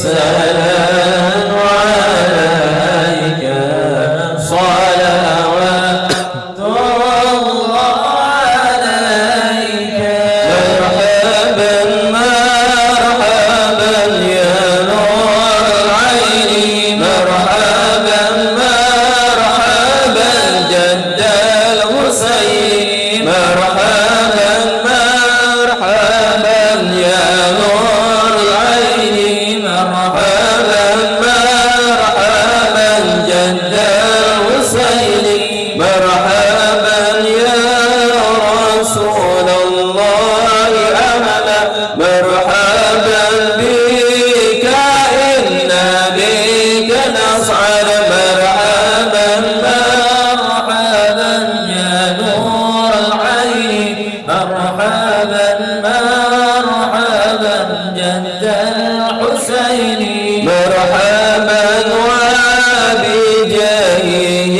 والسلام عليك صلوات الله عليك مرحبا مرحبا يا نور العين مرحبا مرحبا جد الحسين مرحبا مرحبا يا نور العين مرحبا مرحبا جد الحسين مرحبا يا رسول الله أهلا مرحبا بك إنا بك نصعد مرحبا مرحبا يا نور العين مرحبا مرحبا جد الحسين مرحبا وبجاه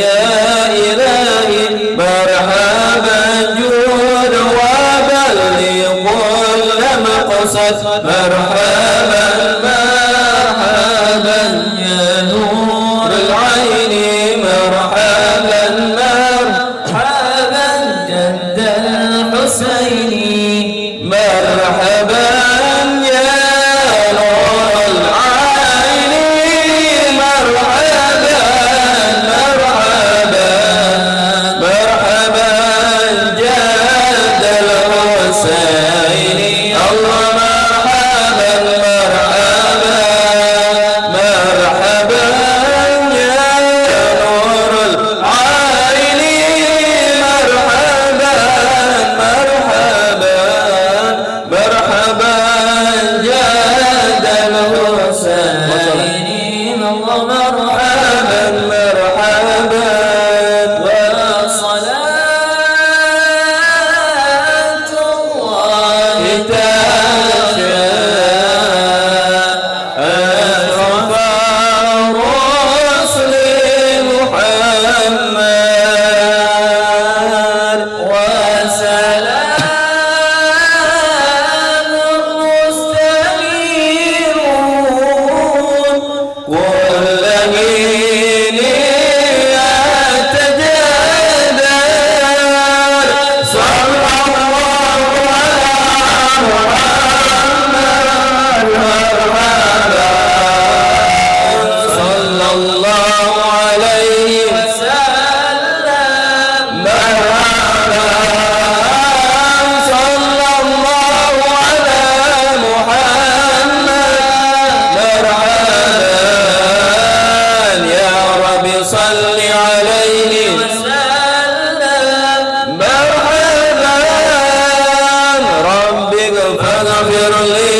يا إلهي مرحبا جود وبلغ كل مقصد مرحبا مرحبا يا نور العين مرحبا مرحبا جد الحسين مرحبا يا نور العين مرحبا مرحبا مرحبا جد الحسين الله مرحبا مرحبا مرحبا يا نور العين مرحبا مرحبا مرحبا جد الحسين الله مرحبا مرحبا وصلاة الله أشرف الرسل محمد وسلام المستنيرون كل حين يتجدد صلى الله على محمد مرحبا صلى الله عليه وسلم مرحبا صلى الله على محمد مرحبا يا رب صل عليه وسلم مرحبا ربي فاغفر لي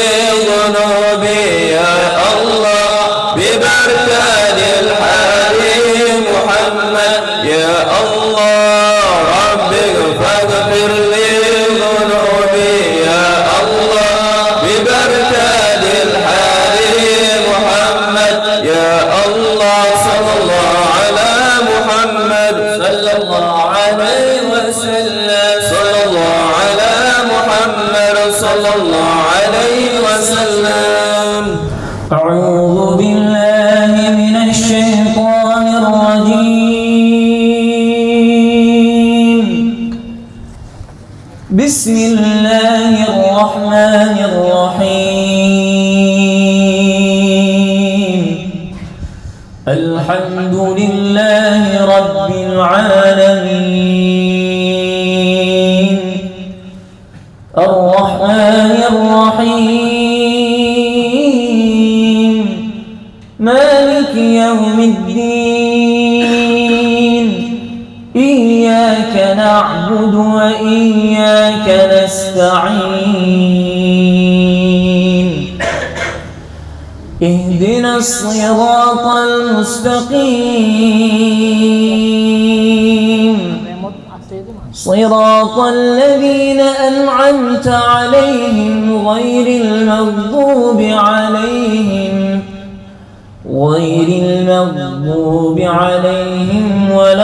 ذنوبي يا الله ببركة الحبيب محمد يا الله ربي فاغفر لي ذنوبي يا الله ببركة الحبيب محمد يا الله صلى الله على محمد صلى الله عليه وسلم صلى الله على محمد صلى الله عليه وسلم أعوذ بالله من الشيطان الرجيم بسم الله الرحمن الرحيم الحمد لله رب العالمين الرحمن الرحيم مالك يوم الدين إياك نعبد وإياك نستعين اهدنا الصراط المستقيم صراط الذين أنعمت عليهم غير المغضوب عليهم ولا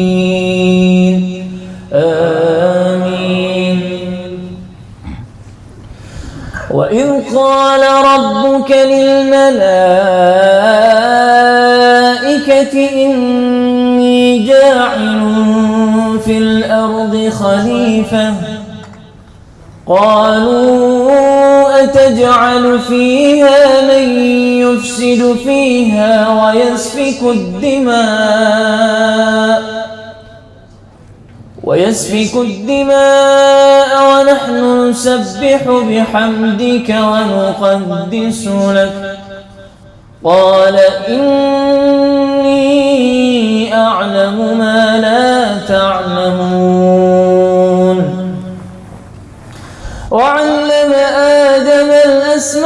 الضالين آمين وإذ قال ربك للملائكة إني جاعل في الأرض خليفة قالوا أتجعل فيها من يفسد فيها ويسفك الدماء ونحن نسبح بحمدك ونقدس لك قال إني أعلم ما لا تعلمون وعلم آدم الأسماء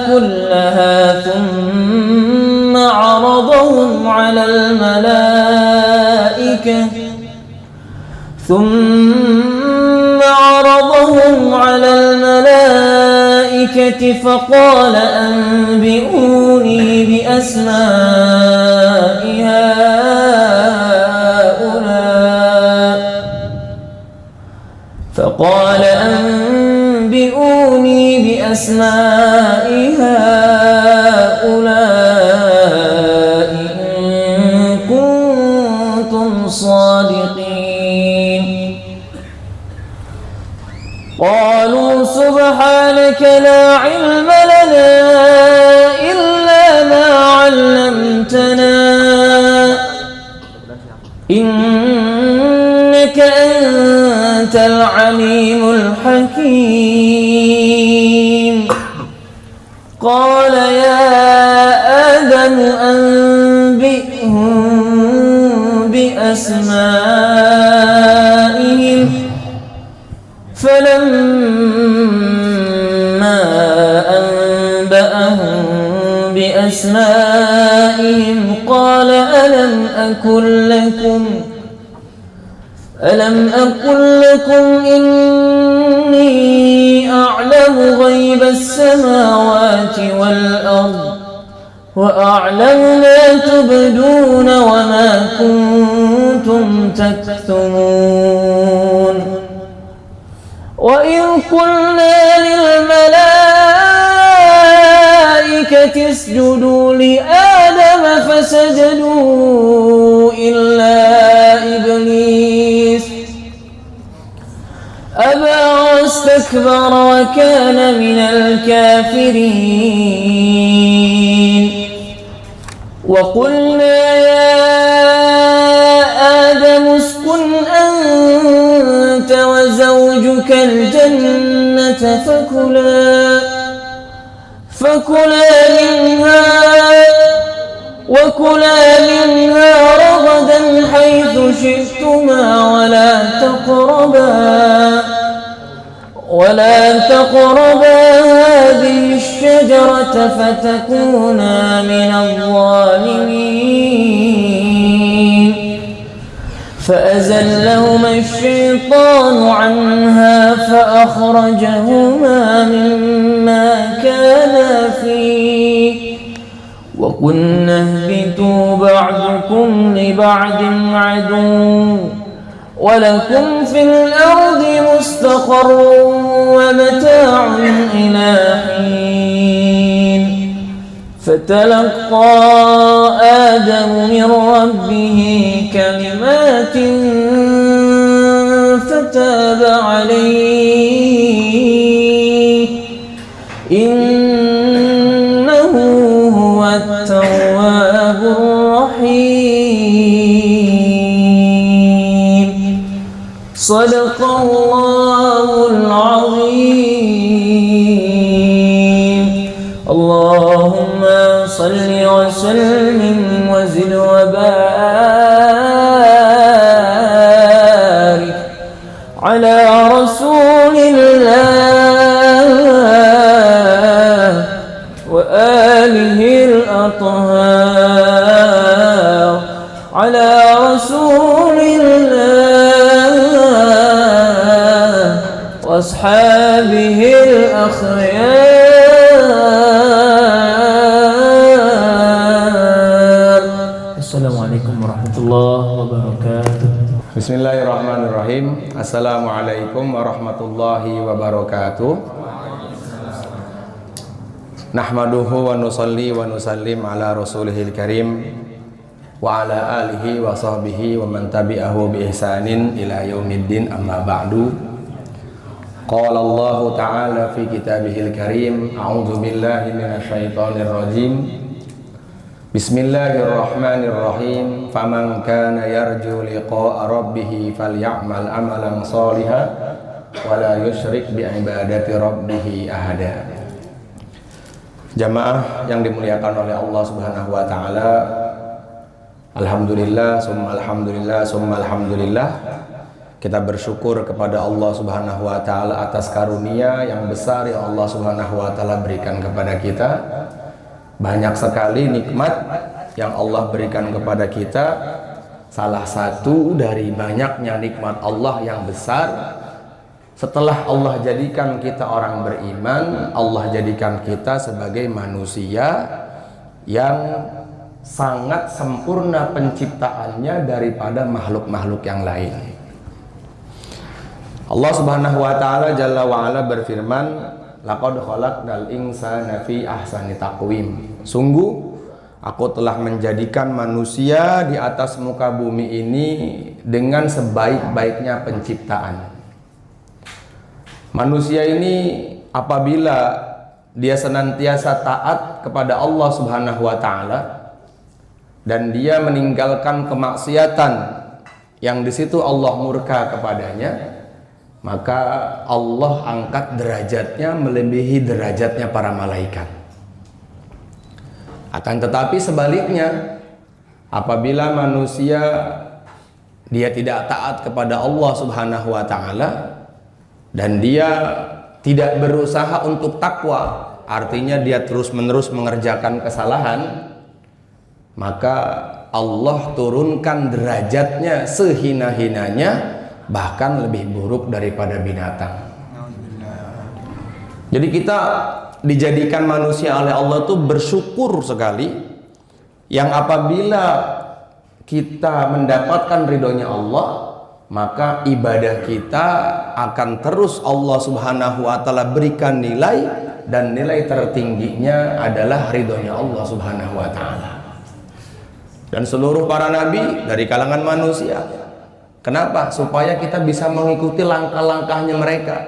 كلها ثم عرضهم على الملائكة فقال أنبئوني بأسماء هؤلاء إن كنتم صادقين قالوا سبحانك لا علم لنا إلا ما علمتنا إنك أنت العليم الحكيم قال يا آدم أنبئهم بأسمائهم فلما أنبأهم بأسمائهم قال ألم أقل لكم إني أعلم غيب السماوات والأرض وأعلم ما تبدون وما كنتم تكتمون وإذ قلنا للملائكة اسجدوا لآدم فسجدوا إلا إبليس أبى واستكبر وكان من الكافرين وقلنا يا آدم اسكن أنت وزوجك الجنة وكلا منها رغدا حيث شئتما ولا تقربا هذه الشجرة فتكونا من الظالمين فأزلهما الشيطان عنها فأخرجهما مما كانا فيه وقلنا اهبطوا بعضكم لبعض عدو ولكم في الأرض مستقر ومتاع إلى حين فتلقى آدم من ربه كلمات فتاب عليه إنه هو التواب الرحيم صدق الله العظيم اللهم صل وسلم وزد وبارك على رسول الله وآله الأطهار على رسول الله وأصحابه الأخيار. السلام عليكم ورحمة الله وبركاته. Bismillahirrahmanirrahim. Assalamualaikum warahmatullahi wabarakatuh. Nahmaduhu wa nusalli wa nusallim ala rasulihil karim wa ala alihi wa sahbihi wa man tabi'ahu bi ihsanin ila yaumiddin, amma ba'du. Qala Allah ta'ala fi kitabihil karim, a'udzu billahi minasyaitonir rajim. Bismillahirrahmanirrahim. Faman kana yarju liqa'a rabbih falyamal amalan shalihan wa la yusyrik bi ibadati rabbih ahada. Jamaah yang dimuliakan oleh Allah Subhanahu wa taala, alhamdulillah summa alhamdulillah summa alhamdulillah. Kita bersyukur kepada Allah Subhanahu wa taala atas karunia yang besar yang Allah Subhanahu wa taala berikan kepada kita. Banyak sekali nikmat yang Allah berikan kepada kita. Salah satu dari banyaknya nikmat Allah yang besar, setelah Allah jadikan kita orang beriman, Allah jadikan kita sebagai manusia yang sangat sempurna penciptaannya daripada makhluk-makhluk yang lain. Allah Subhanahu wa taala Jalla wa ala berfirman, laqad khalaqnal insana fi ahsani taqwim. Sungguh aku telah menjadikan manusia di atas muka bumi ini dengan sebaik-baiknya penciptaan. Manusia ini apabila dia senantiasa taat kepada Allah Subhanahu wa taala dan dia meninggalkan kemaksiatan yang di situ Allah murka kepadanya, maka Allah angkat derajatnya melebihi derajatnya para malaikat. Akan tetapi sebaliknya, apabila manusia dia tidak taat kepada Allah Subhanahu wa taala dan dia tidak berusaha untuk takwa, artinya dia terus-menerus mengerjakan kesalahan, maka Allah turunkan derajatnya sehina-hinanya, bahkan lebih buruk daripada binatang. Jadi kita dijadikan manusia oleh Allah itu bersyukur sekali, yang apabila kita mendapatkan ridhonya Allah, maka ibadah kita akan terus Allah Subhanahu wa taala berikan nilai, dan nilai tertingginya adalah ridhonya Allah Subhanahu wa taala. Dan seluruh para nabi dari kalangan manusia. Kenapa? Supaya kita bisa mengikuti langkah-langkahnya mereka.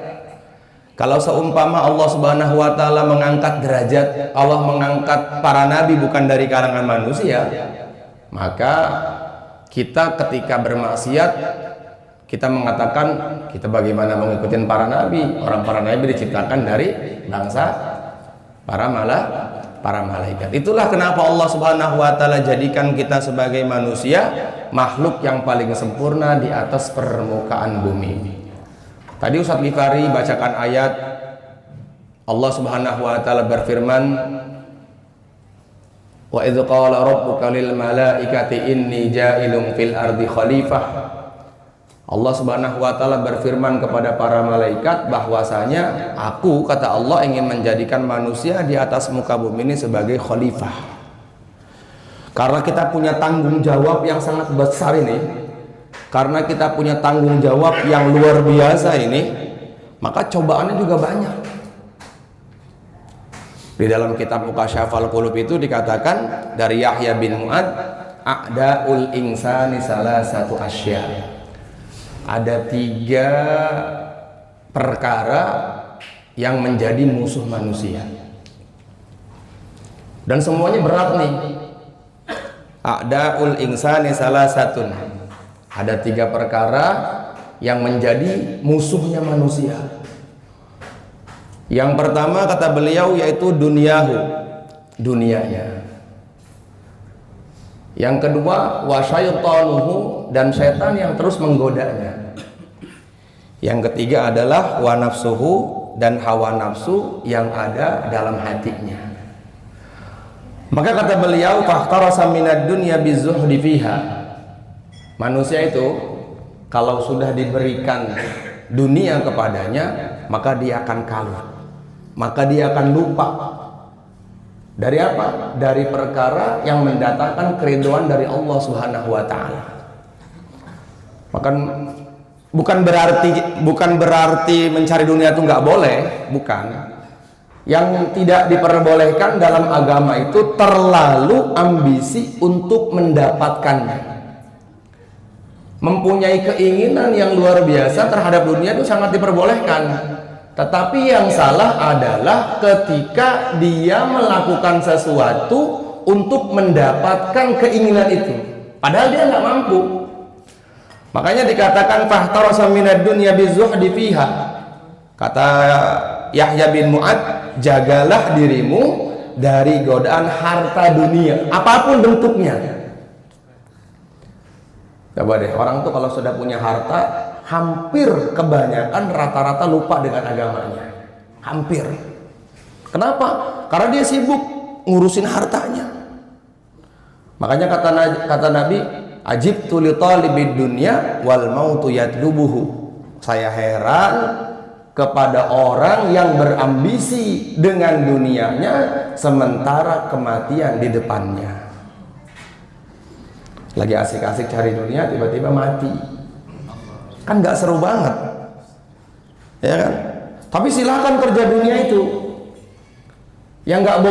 Kalau seumpama Allah Subhanahu wa taala mengangkat derajat, Allah mengangkat para nabi bukan dari kalangan manusia, maka kita ketika bermaksiat, kita mengatakan kita bagaimana mengikuti para nabi? Orang para nabi diciptakan dari bangsa para malaikat. Itulah kenapa Allah Subhanahu wa taala jadikan kita sebagai manusia, makhluk yang paling sempurna di atas permukaan bumi. Tadi Ustadz Ghifari bacakan ayat Allah Subhanahu wa taala berfirman, wa idz qala rabbuka lil malaikati inni ja'ilun fil ardi khalifah. Allah Subhanahu wa taala berfirman kepada para malaikat bahwasanya aku, kata Allah, ingin menjadikan manusia di atas muka bumi ini sebagai khalifah. Karena kita punya tanggung jawab yang sangat besar ini, karena kita punya tanggung jawab yang luar biasa ini, maka cobaannya juga banyak. Di dalam kitab Mukasyafal Qulub itu dikatakan dari Yahya bin Mu'ad, a'daul insani salasatu asya. Ada 3 perkara yang menjadi musuh manusia, dan semuanya berat nih. A'daul insani salasatun. Ada 3 perkara yang menjadi musuhnya manusia. Yang pertama kata beliau yaitu duniahu, dunianya. Yang kedua wasyaitanuhu, dan setan yang terus menggodanya. Yang ketiga adalah wa nafsuhu, dan hawa nafsu yang ada dalam hatinya. Maka kata beliau fahtarasa minad dunya bizuhdi fiha. Manusia itu kalau sudah diberikan dunia kepadanya, maka dia akan kalut, maka dia akan lupa. Dari apa? Dari perkara yang mendatangkan keriduan dari Allah Subhanahu wa taala. Makan bukan berarti mencari dunia itu nggak boleh, bukan. Yang tidak diperbolehkan dalam agama itu terlalu ambisi untuk mendapatkannya. Mempunyai keinginan yang luar biasa terhadap dunia itu sangat diperbolehkan. Tetapi yang salah adalah ketika dia melakukan sesuatu untuk mendapatkan keinginan itu, padahal dia nggak mampu. Makanya dikatakan fahtarasa minad dunya bizuhdi fiha. Kata Yahya bin Mu'ad, jagalah dirimu dari godaan harta dunia apapun bentuknya. Coba deh, orang tuh kalau sudah punya harta, hampir kebanyakan rata-rata lupa dengan agamanya. Hampir. Kenapa? Karena dia sibuk ngurusin hartanya. Makanya kata Nabi, ajibtu li talibid dunya wal mautu yatlubuhu. Saya heran kepada orang yang berambisi dengan dunianya sementara kematian di depannya. Lagi asik-asik cari dunia, tiba-tiba mati. Kan nggak seru banget, ya kan? Tapi silakan kerja dunia itu. Yang nggak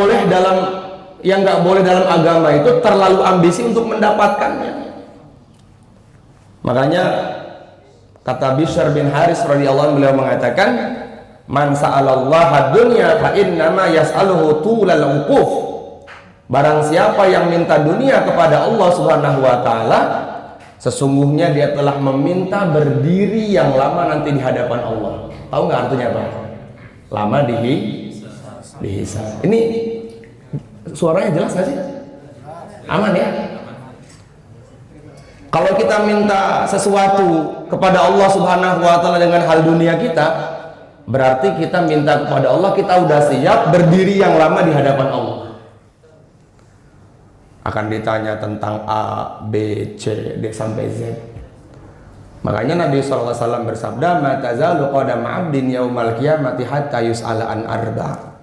boleh dalam agama itu terlalu ambisi untuk mendapatkannya. Makanya kata Bishr bin Haris radhiyallahu anhu, beliau mengatakan, man sa'alallaha dunya fa innama yas'aluhu tulal uquf. Barang siapa yang minta dunia kepada Allah Subhanahu wa taala, sesungguhnya dia telah meminta berdiri yang lama nanti di hadapan Allah. Tahu nggak artinya apa? Lama dihisab. Ini suaranya jelas nggak sih? Aman ya? Kalau kita minta sesuatu kepada Allah Subhanahu wa taala dengan hal dunia kita, berarti kita minta kepada Allah, kita udah siap berdiri yang lama di hadapan Allah. Akan ditanya tentang A, B, C, D sampai Z. Makanya Nabi SAW bersabda, ma tazalu qadam 'abdin yaumal qiyamati hatta yus'ala an arba.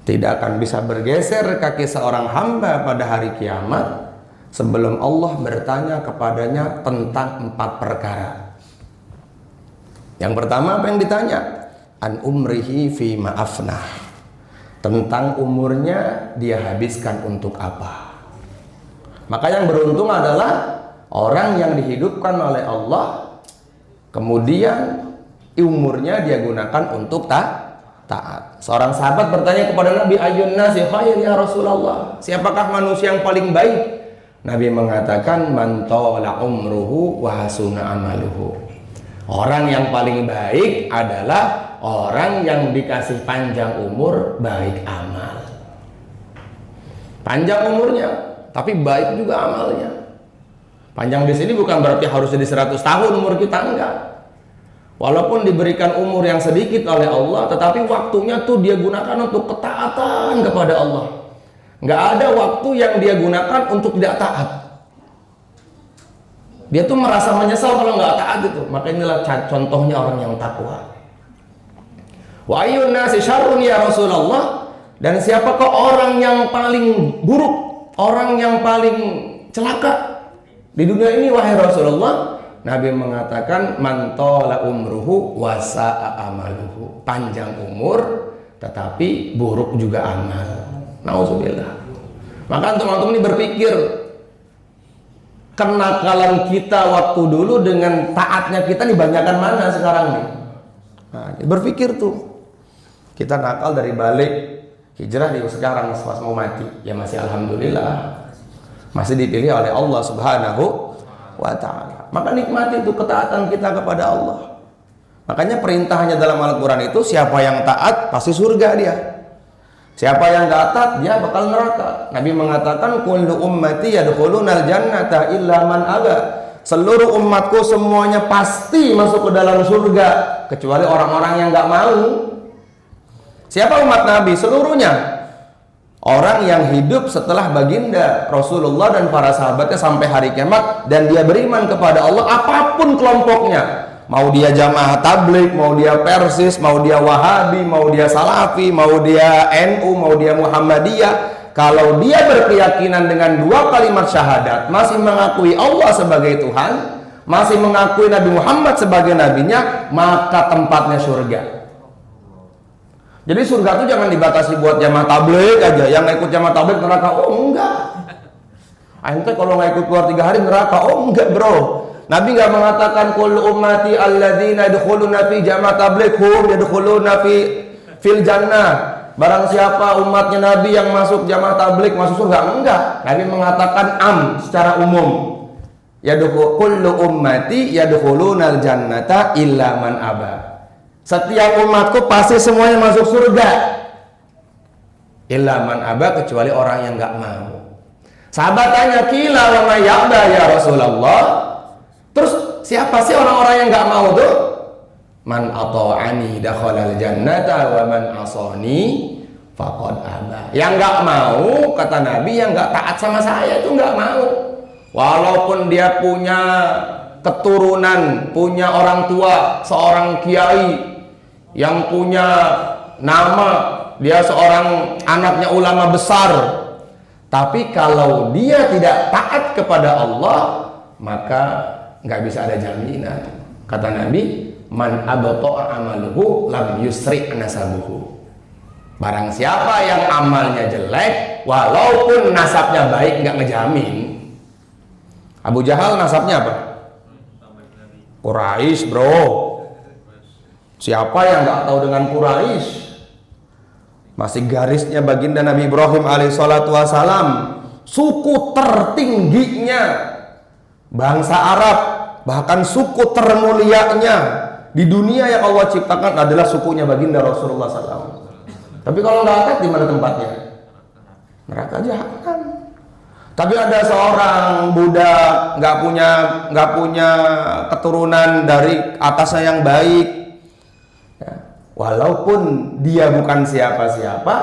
Tidak akan bisa bergeser kaki seorang hamba pada hari kiamat sebelum Allah bertanya kepadanya tentang 4 perkara. Yang pertama, apa yang ditanya? An umrihi fi ma'afnah. Tentang umurnya dia habiskan untuk apa. Maka yang beruntung adalah orang yang dihidupkan oleh Allah, kemudian umurnya dia gunakan untuk taat. Seorang sahabat bertanya kepada Nabi, ayyun nasi khair ya Rasulullah, siapakah manusia yang paling baik? Nabi mengatakan, man tala umruhu wa hasuna amaluhu. Orang yang paling baik adalah orang yang dikasih panjang umur, baik amal. Panjang umurnya, tapi baik juga amalnya. Panjang di sini bukan berarti harus jadi 100 tahun umur kita, enggak. Walaupun diberikan umur yang sedikit oleh Allah, tetapi waktunya tuh dia gunakan untuk ketaatan kepada Allah. Enggak ada waktu yang dia gunakan untuk tidak taat. Dia tuh merasa menyesal kalau nggak taat itu. Maka inilah contohnya orang yang takwa. Wa ayyun nasi syarrun ya Rasulullah. Dan siapakah orang yang paling buruk, orang yang paling celaka di dunia ini wahai Rasulullah? Nabi mengatakan, man tala umruhu wa sa'a amaluhu. Panjang umur tetapi buruk juga amal. Nauzubillah. Maka teman-teman ini berpikir, kenakalan kita waktu dulu dengan taatnya kita nih banyakkan mana sekarang nih? Nah, berpikir tuh, kita nakal dari balik hijrah di sekarang pas mau mati, ya masih alhamdulillah, masih dipilih oleh Allah Subhanahu wa ta'ala. Maka nikmati itu ketaatan kita kepada Allah. Makanya perintahnya dalam Al-Quran itu, siapa yang taat pasti surga dia, siapa yang gak taat dia bakal neraka. Nabi mengatakan, kullu ummati yadkhulunal jannata illa man aba. Seluruh umatku semuanya pasti masuk ke dalam surga kecuali orang-orang yang gak mau. Siapa umat Nabi? Seluruhnya. Orang yang hidup setelah baginda Rasulullah dan para sahabatnya sampai hari kiamat, dan dia beriman kepada Allah apapun kelompoknya. Mau dia jamaah tabligh, mau dia persis, mau dia wahabi, mau dia salafi, mau dia NU, mau dia Muhammadiyah, kalau dia berkeyakinan dengan 2 kalimat syahadat, masih mengakui Allah sebagai Tuhan, masih mengakui Nabi Muhammad sebagai nabinya, maka tempatnya surga. Jadi surga itu jangan dibatasi buat jamaah tabligh aja. Yang ikut jamaah tabligh neraka, oh enggak. Ente kalau nggak ikut keluar 3 hari neraka, oh enggak bro. Nabi nggak mengatakan kullu ummati alladzina yadkhuluna fi jamaah tabligh hum yadkhuluna fil jannah. Barang siapa umatnya Nabi yang masuk jamaah tabligh masuk surga, enggak. Nabi mengatakan secara umum. Kullu ummati yadkhulunal jannata illa man aba. Setiap umatku pasti semuanya masuk surga. Illa man aba, kecuali orang yang enggak mau. Sahabat tanya, "Qila wa may ya'ba ya Rasulullah?" Terus siapa sih orang-orang yang enggak mau tuh? Man ata'ani dakhalal jannata wa man asani faqad aba. Yang enggak mau, kata Nabi, yang enggak taat sama saya itu enggak mau. Walaupun dia punya keturunan, punya orang tua, seorang kiai yang punya nama, dia seorang anaknya ulama besar, tapi kalau dia tidak taat kepada Allah, maka nggak bisa ada jaminan. Kata Nabi, man abta'a amaluhu lam yusri' nasabuhu. Barang siapa yang amalnya jelek, walaupun nasabnya baik, nggak ngejamin. Abu Jahal nasabnya apa? Quraisy bro. Siapa yang nggak tahu dengan Quraisy? Masih garisnya baginda Nabi Ibrahim alaihissalatu wassalam, suku tertingginya bangsa Arab, bahkan suku termulianya di dunia yang Allah ciptakan adalah sukunya baginda Rasulullah SAW. Tapi kalau nggak taat, di mana tempatnya? Neraka jahanam. Tapi ada seorang budak nggak punya keturunan dari atasnya yang baik, ya, walaupun dia bukan siapa-siapa,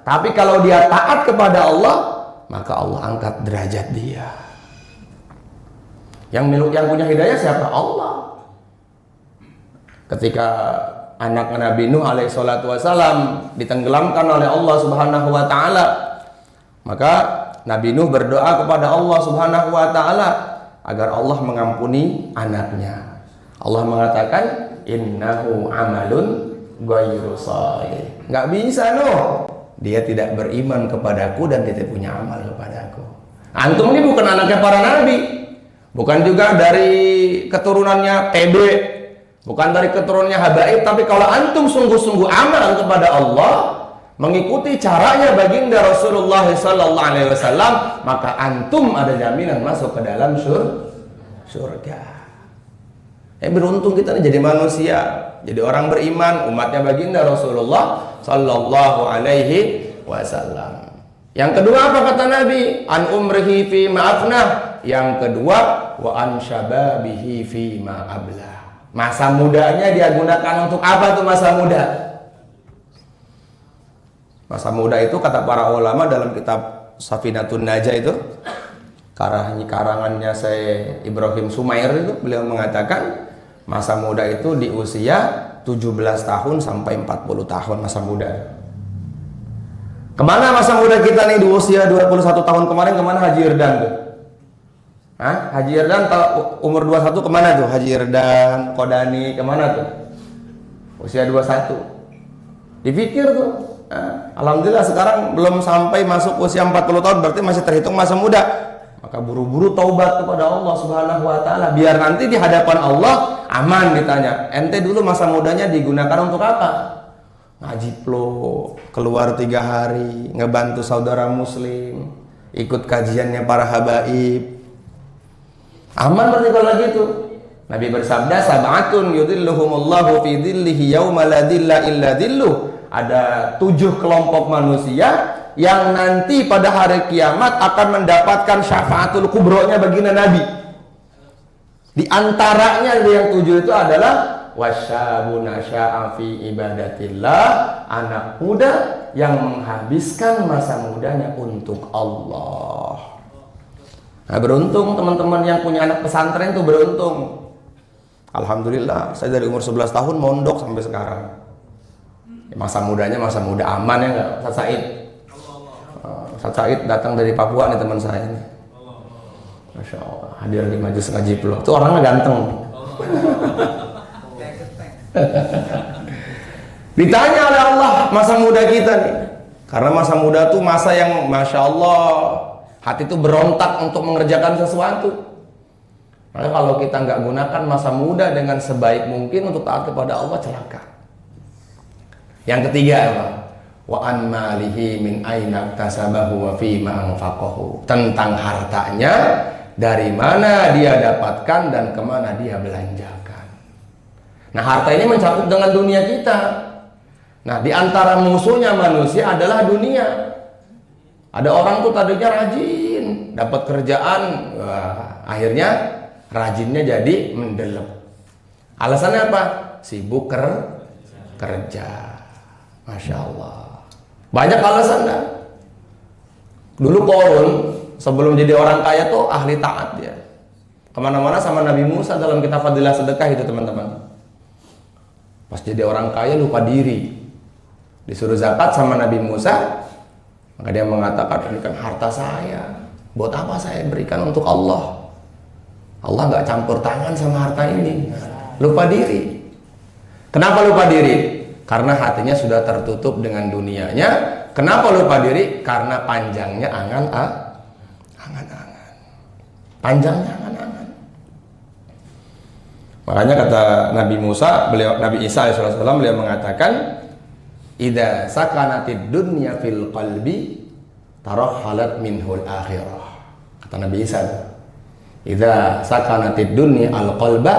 tapi kalau dia taat kepada Allah, maka Allah angkat derajat dia. Yang punya hidayah siapa? Allah. Ketika anak Nabi Nuh alaihissalatu wassalam ditenggelamkan oleh Allah subhanahu wa ta'ala, maka Nabi Nuh berdoa kepada Allah subhanahu wa ta'ala agar Allah mengampuni anaknya. Allah mengatakan, innahu amalun ghairu shalih. Nggak bisa Nuh, dia tidak beriman kepadaku dan tidak punya amal kepadaku. Antum ini bukan anaknya para nabi, bukan juga dari keturunannya TB, bukan dari keturunannya habaib, tapi kalau antum sungguh-sungguh amal kepada Allah, mengikuti caranya baginda Rasulullah sallallahu alaihi wasallam, maka antum ada jaminan masuk ke dalam surga. Beruntung kita nih jadi manusia, jadi orang beriman, umatnya baginda Rasulullah sallallahu alaihi wasallam. Yang kedua apa kata Nabi? An umrihi fi ma'afnah. Yang kedua, wa an syababihi fi ma'ablah. Masa mudanya dia gunakan untuk apa tuh masa muda? Masa muda itu kata para ulama dalam kitab Safinatun Najah itu, karangannya saya Ibrahim Sumair itu, beliau mengatakan masa muda itu di usia 17 tahun sampai 40 tahun masa muda. Kemana masa muda kita nih di usia 21 tahun kemarin, kemana Haji Irdan tuh? Haji Irdan umur 21 kemana tuh? Haji Irdan, Kodani, kemana tuh? Usia 21. Dipikir tuh. Alhamdulillah sekarang belum sampai masuk usia 40 tahun, berarti masih terhitung masa muda. Maka buru-buru taubat kepada Allah subhanahu wa ta'ala, biar nanti di hadapan Allah aman ditanya, ente dulu masa mudanya digunakan untuk apa? Ngaji plo, keluar 3 hari, ngebantu saudara muslim, ikut kajiannya para habaib. Aman berarti kalau gitu. Nabi bersabda, sab'atun yudhilluhumullahu fi dhillihi yawma la dhilla illa dhilluh. Ada 7 kelompok manusia yang nanti pada hari kiamat akan mendapatkan syafaatul kubronya baginda Nabi. Di antaranya yang 7 itu adalah wasyabun nasya'a fi ibadatillah, anak muda yang menghabiskan masa mudanya untuk Allah. Nah, beruntung teman-teman yang punya anak pesantren itu beruntung. Alhamdulillah, saya dari umur 11 tahun mondok sampai sekarang. Masa mudanya masa muda aman ya enggak? Ustaz Said datang dari Papua nih teman saya nih. Masya Allah, hadir di majelis ngaji Pulau. Itu orangnya ganteng. Ditanya oleh Allah masa muda kita nih. Karena masa muda tuh masa yang Masya Allah, hati itu berontak untuk mengerjakan sesuatu. Maka kalau kita nggak gunakan masa muda dengan sebaik mungkin untuk taat kepada Allah, celaka. Yang ketiga apa? Wa an malihi min aina tasabahu wa fi ma anfaqahu. Tentang hartanya, dari mana dia dapatkan dan kemana dia belanjakan. Nah, harta ini mencakup dengan dunia kita. Nah, di antara musuhnya manusia adalah dunia. Ada orang tuh tadinya rajin, dapat kerjaan, wah, akhirnya rajinnya jadi mendelep. Alasannya apa? Sibuk kerja. Masya Allah. Banyak alasan kan? Dulu Qarun sebelum jadi orang kaya tuh ahli taat ya. Kemana-mana sama Nabi Musa dalam kitab Fadilah Sedekah itu teman-teman. Pas jadi orang kaya lupa diri. Disuruh zakat sama Nabi Musa, maka dia mengatakan, ini kan harta saya, buat apa saya berikan untuk Allah? Allah nggak campur tangan sama harta ini. Lupa diri. Kenapa lupa diri? Karena hatinya sudah tertutup dengan dunianya. Kenapa lupa diri? Karena panjangnya angan-angan. Panjangnya angan-angan. Makanya kata Nabi Isa AS, beliau mengatakan, idza sakanatid dunya fil qalbi tarahhalat minhul akhirah. Kata Nabi Isa, idza sakanatid dunya al qalba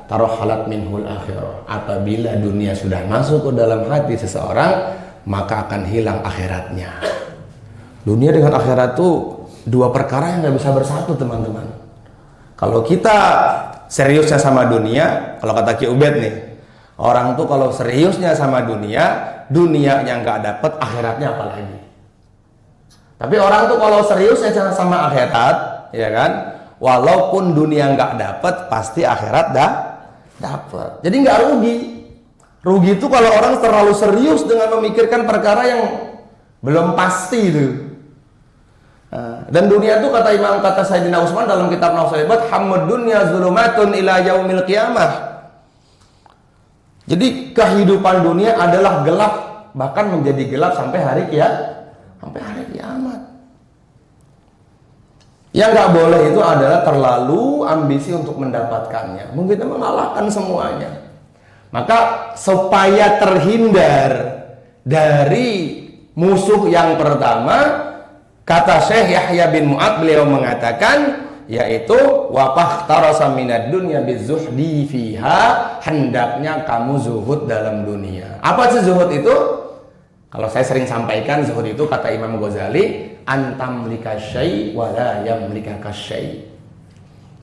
tarahhalat minhul akhirah. Apabila dunia sudah masuk ke dalam hati seseorang, maka akan hilang akhiratnya. Dunia dengan akhirat itu dua perkara yang nggak bisa bersatu, teman-teman. Kalau kita seriusnya sama dunia, kalau kata Ki Ubed nih, orang tuh kalau seriusnya sama dunianya nggak dapet, akhiratnya apalagi. Tapi orang tuh kalau seriusnya sama akhirat, ya kan, walaupun dunia nggak dapet, pasti akhirat dapet. Jadi nggak rugi. Rugi itu kalau orang terlalu serius dengan memikirkan perkara yang belum pasti itu. Dan dunia itu kata Sayyidina Utsman dalam kitab Nasihat, hammud dunya zulumatun ila yaumil qiyamah. Jadi kehidupan dunia adalah gelap, bahkan menjadi gelap sampai hari kiamat. Yang nggak boleh itu adalah terlalu ambisi untuk mendapatkannya. Mungkin kita mengalahkan semuanya. Maka supaya terhindar dari musuh yang pertama, kata Syekh Yahya bin Mu'ad, beliau mengatakan, yaitu wafah tarasa minad dunya bizuhdi fiha, hendaknya kamu zuhud dalam dunia. Apa sih zuhud itu? Kalau saya sering sampaikan, zuhud itu kata Imam Ghazali, antamlika syai' wa la yamlikaka syai'.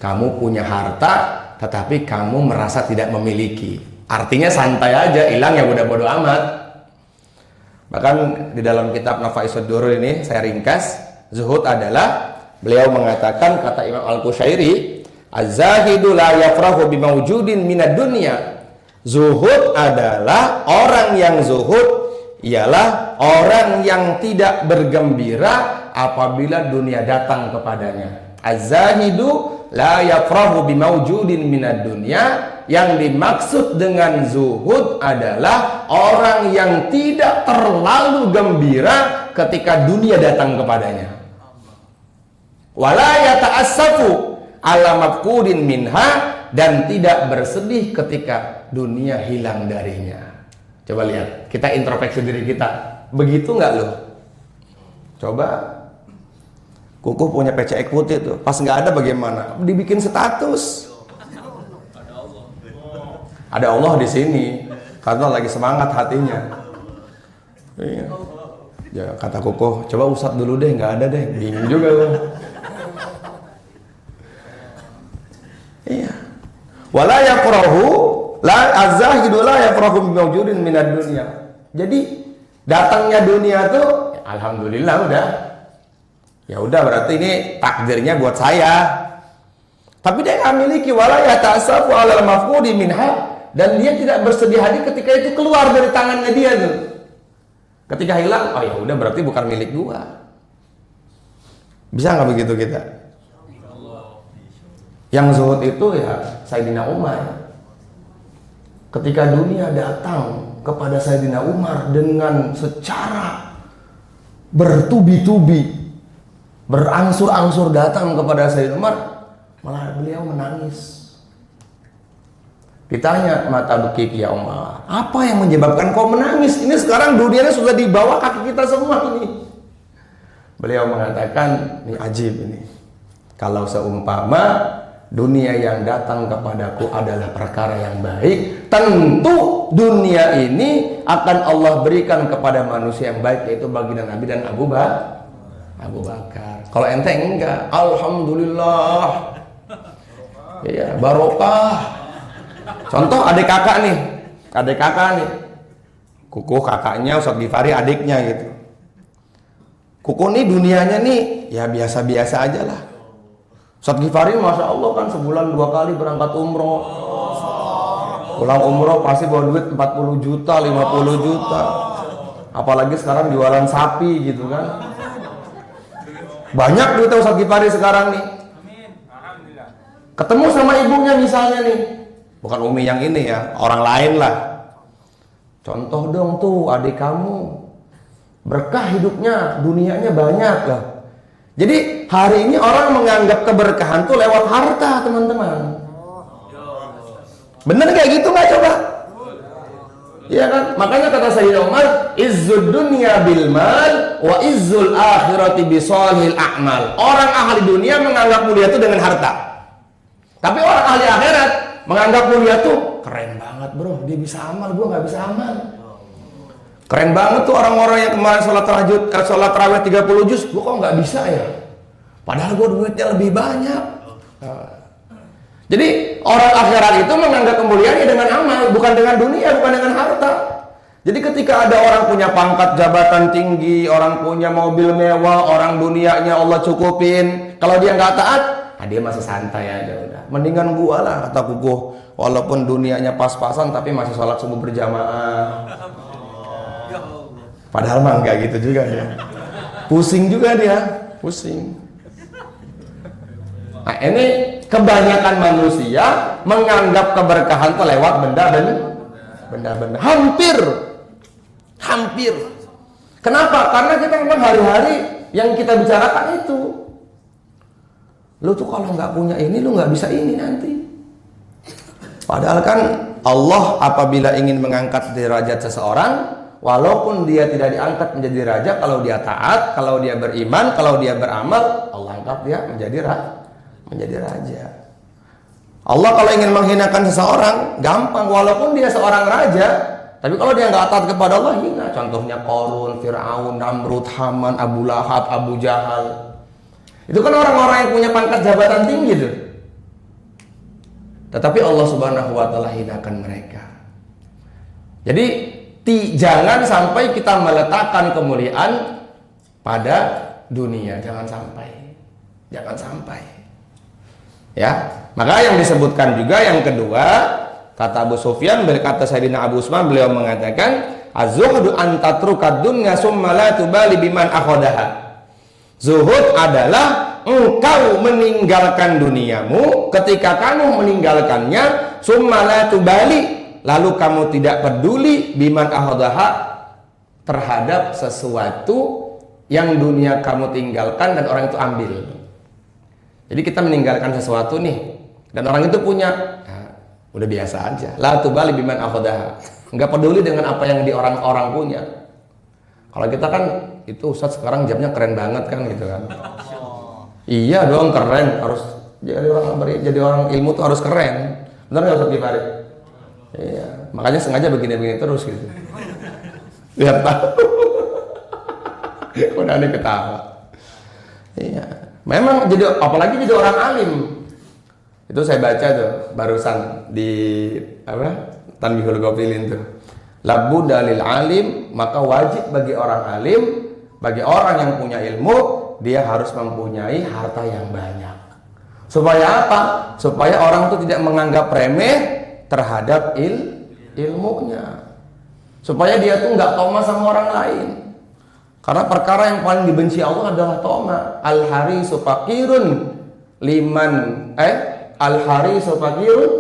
Kamu punya harta tetapi kamu merasa tidak memiliki. Artinya santai aja, hilang ya bodo-bodo amat. Bahkan di dalam kitab Nafaisud Durur ini saya ringkas, zuhud adalah, beliau mengatakan, kata Imam Al-Qushairi, az-zahidu la yafrahu bimawjudin minad dunya. Zuhud adalah, orang yang zuhud ialah orang yang tidak bergembira apabila dunia datang kepadanya. Az-zahidu la yafrahu bimawjudin minad dunya. Yang dimaksud dengan zuhud adalah orang yang tidak terlalu gembira ketika dunia datang kepadanya. Wala yata'assafu ala mafqudin minha, dan tidak bersedih ketika dunia hilang darinya. Coba lihat, kita introspeksi diri kita. Begitu nggak loh? Coba. Kukuh punya PCX putih tuh, pas nggak ada bagaimana? Dibikin status. Ada Allah di sini, karena lagi semangat hatinya. Iya. Ya, kata Kukuh, coba usap dulu deh, nggak ada deh, bingung juga loh. Iya. Wala yaqrahu la az-zahidu la yaqrahu bimawjudin minad dunya. Jadi datangnya dunia tuh, ya, alhamdulillah udah. Ya udah, berarti ini takdirnya buat saya. Tapi dia nggak miliki, wala yata'assafu 'alal mafqudi minha, dan dia tidak bersedih hati ketika itu keluar dari tangannya dia tuh. Ketika hilang, oh ya udah, berarti bukan milik gua. Bisa nggak begitu kita? Yang zuhud itu ya Sayyidina Umar. Ketika dunia datang kepada Sayyidina Umar dengan secara bertubi-tubi, berangsur-angsur datang kepada Sayyidina Umar, malah beliau menangis. Ditanya, mata bekik ya Umar, apa yang menyebabkan kau menangis? Ini sekarang dunianya sudah di bawah kaki kita semua ini. Beliau mengatakan, ini ajib ini. Kalau seumpama dunia yang datang kepadaku adalah perkara yang baik, tentu dunia ini akan Allah berikan kepada manusia yang baik, yaitu baginda Nabi dan Abu Bakar. Kalau ente enggak, alhamdulillah. Iya, barokah. Contoh adik kakak nih, Kukuh kakaknya, Ustadz Gifari adiknya gitu. Kukuh nih dunianya nih ya biasa-biasa aja lah. Ustadz Gifari masya Allah kan sebulan 2 kali berangkat umroh. Pulang umroh pasti bawa duit 40 juta, 50 juta. Apalagi sekarang jualan sapi gitu kan. Banyak duit Ustadz Gifari sekarang nih. Ketemu sama ibunya misalnya nih. Bukan Umi yang ini ya, orang lain lah. Contoh dong tuh adik kamu, berkah hidupnya, dunianya banyak lah. Jadi hari ini orang menganggap keberkahan tuh lewat harta, teman-teman. Bener kayak gitu nggak coba? Iya kan? Makanya kata Sayyidina Umar, izzud dunya bil mal wa izzul akhirati bisolihil a'mal. Orang ahli dunia menganggap mulia itu dengan harta. Tapi orang ahli akhirat menganggap mulia tuh keren banget bro, dia bisa amal, gua nggak bisa amal. Keren banget tuh orang-orang yang kemarin sholat tarawih 30 juz, gua kok nggak bisa ya? Padahal gua duitnya lebih banyak. Jadi orang akhirat itu menganggap kemuliaannya dengan amal, bukan dengan dunia, bukan dengan harta. Jadi ketika ada orang punya pangkat jabatan tinggi, orang punya mobil mewah, orang dunianya Allah cukupin, kalau dia nggak taat, dia masih santai aja udah. Mendingan gua lah, kata Kukuh, walaupun dunianya pas-pasan tapi masih sholat subuh berjamaah. Padahal mah enggak gitu juga ya. Pusing juga dia, pusing. Nah ini kebanyakan manusia menganggap keberkahan itu lewat benda-benda. Hampir. Kenapa? Karena kita memang hari-hari yang kita bicarakan itu. Lu tuh kalau nggak punya ini, lu nggak bisa ini nanti. Padahal kan Allah apabila ingin mengangkat derajat seseorang, walaupun dia tidak diangkat menjadi raja, kalau dia taat, kalau dia beriman, kalau dia beramal, Allah angkat dia menjadi raja. Allah kalau ingin menghinakan seseorang, gampang, walaupun dia seorang raja, tapi kalau dia nggak taat kepada Allah, hina. Contohnya Qarun, Fir'aun, Namrud, Haman, Abu Lahab, Abu Jahal. Itu kan orang-orang yang punya pangkat jabatan tinggi tuh. Tetapi Allah Subhanahu wa taala hinakan mereka. Jadi jangan sampai kita meletakkan kemuliaan pada dunia, jangan sampai. Ya, maka yang disebutkan juga yang kedua, kata Abu Sufyan berkata Sayyidina Abu Usman, beliau mengatakan, az-zuhdu an tatrukad dunya summa la tubali biman akhadaha. Zuhud adalah engkau meninggalkan duniamu, ketika kamu meninggalkannya, summa la tubali, lalu kamu tidak peduli biman akhadaha, terhadap sesuatu yang dunia kamu tinggalkan dan orang itu ambil. Jadi kita meninggalkan sesuatu nih dan orang itu punya, nah, udah biasa aja. La tubali biman akhadaha, enggak peduli dengan apa yang di orang-orang punya. Kalau kita kan itu Ustadz sekarang jamnya keren banget kan gitu kan. Iya dong, keren, harus jadi orang ilmu tuh harus keren. Benar nggak Ustadz Gifari? Iya, makanya sengaja begini-begini terus gitu. Biar tahu. Udah nih ketawa. Iya, memang jadi apalagi jadi orang alim. Itu saya baca tuh barusan di Tanbihul Ghafilin tuh. Labbu dalil alim, maka wajib bagi orang alim, bagi orang yang punya ilmu, dia harus mempunyai harta yang banyak. Supaya apa? Supaya orang itu tidak menganggap remeh terhadap ilmunya. Supaya dia tuh nggak toma sama orang lain. Karena perkara yang paling dibenci Allah adalah toma. Al-harisu faqirun liman al-harisu fakirun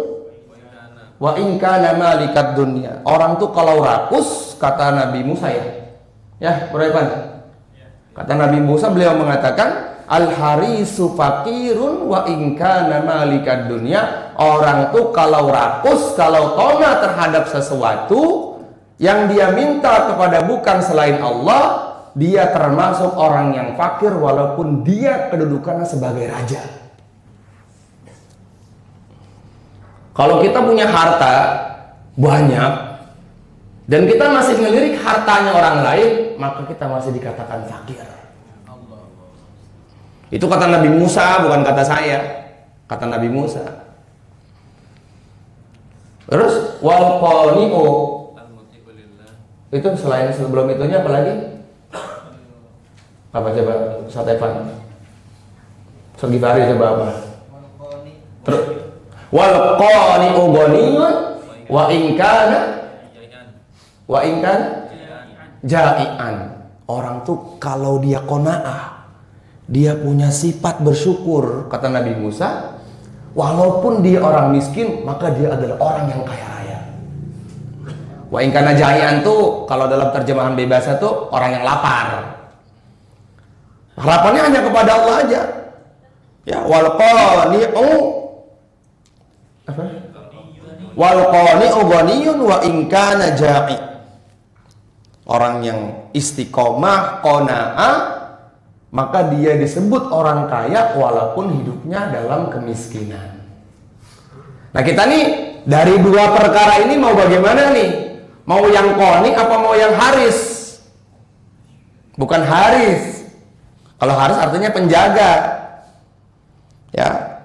wa in kana malikat dunya. Orang tuh kalau rakus, kata Nabi Musa ya Bro Ivan, kata Nabi Musa, beliau mengatakan al-harisu fakirun wa in kana malikat dunya. Orang tuh kalau rakus, kalau tona terhadap sesuatu yang dia minta kepada bukan selain Allah, dia termasuk orang yang fakir walaupun dia kedudukannya sebagai raja. Kalau kita punya harta banyak dan kita masih ngelirik hartanya orang lain, maka kita masih dikatakan fakir. Itu kata Nabi Musa, bukan kata saya. Kata Nabi Musa. Terus wal qani'u, itu selain sebelum itunya apa lagi? Apa coba Ustaz Evan? Segifari coba apa? Terus wal qani'u ghaniyun wa in kana ja'ian. Orang tuh kalau dia qanaah, dia punya sifat bersyukur, kata Nabi Musa, walaupun dia orang miskin, maka dia adalah orang yang kaya raya. Wa in kana ja'ian tuh kalau dalam terjemahan bebasnya tuh orang yang lapar. Harapannya hanya kepada Allah aja. Ya, wal qani'u apa? Wal qani'u ghaniyun wa in kana ja'i. Orang yang istiqomah, qanaah, maka dia disebut orang kaya walaupun hidupnya dalam kemiskinan. Nah, kita nih dari dua perkara ini mau bagaimana nih? Mau yang qani apa mau yang haris? Bukan haris. Kalau haris artinya penjaga. Ya.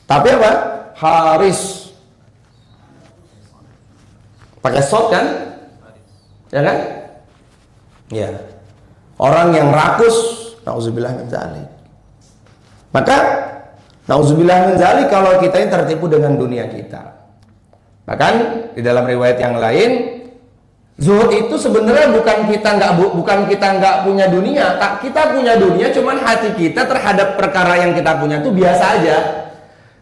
Tapi apa? Haris. Pakai shot kan? Ya kan? Ya. Orang yang rakus, nauzubillah min dzalik. Maka nauzubillah min dzalik kalau kita ini tertipu dengan dunia kita. Bahkan di dalam riwayat yang lain, zuhud itu sebenarnya bukan kita nggak punya dunia, kita punya dunia, cuman hati kita terhadap perkara yang kita punya itu biasa aja.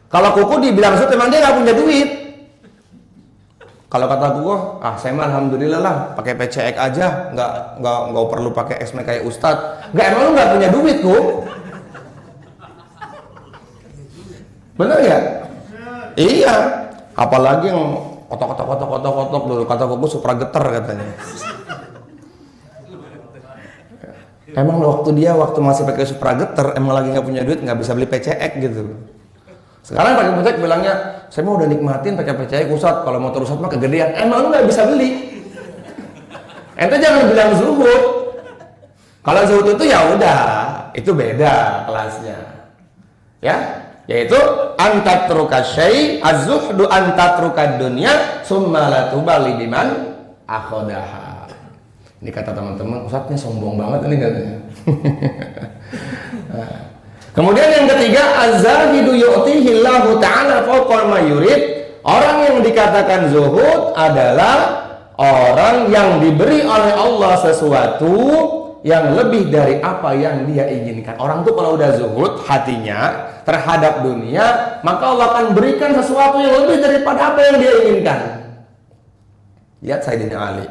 Kalau kuku dibilang zuhud, memang dia nggak punya duit. Kalau kata kuku, saya mah alhamdulillah lah, pakai PCX aja, nggak perlu pakai esme kayak ustadz. Nggak, emang lu nggak punya duit kok? Bener ya? Iya. Apalagi yang kotok dulu, kata kuku supra geter katanya. Emang waktu masih pakai supra geter, emang lagi nggak punya duit, nggak bisa beli PCX gitu. Sekarang pakai PCX bilangnya, saya mau udah nikmatin pakai PCX Ustadz, kalau motor Ustadz mah kegedean. Emang lu nggak bisa beli? Ente jangan bilang zuhud. Kalau zuhud itu ya udah, itu beda kelasnya. Ya, yaitu antatruka syai, az-zuhdu antatruka dunya summa la tubali biman akhadaha. Ini kata teman-teman, Ustadznya sombong banget ini katanya. Kemudian yang ketiga, az-zahidu yu'tihillahu ta'ala fawqa ma yurid. Orang yang dikatakan zuhud adalah orang yang diberi oleh Allah sesuatu yang lebih dari apa yang dia inginkan. Orang tuh kalau udah zuhud hatinya terhadap dunia, maka Allah akan berikan sesuatu yang lebih daripada apa yang dia inginkan. Lihat Sayyidina Ali.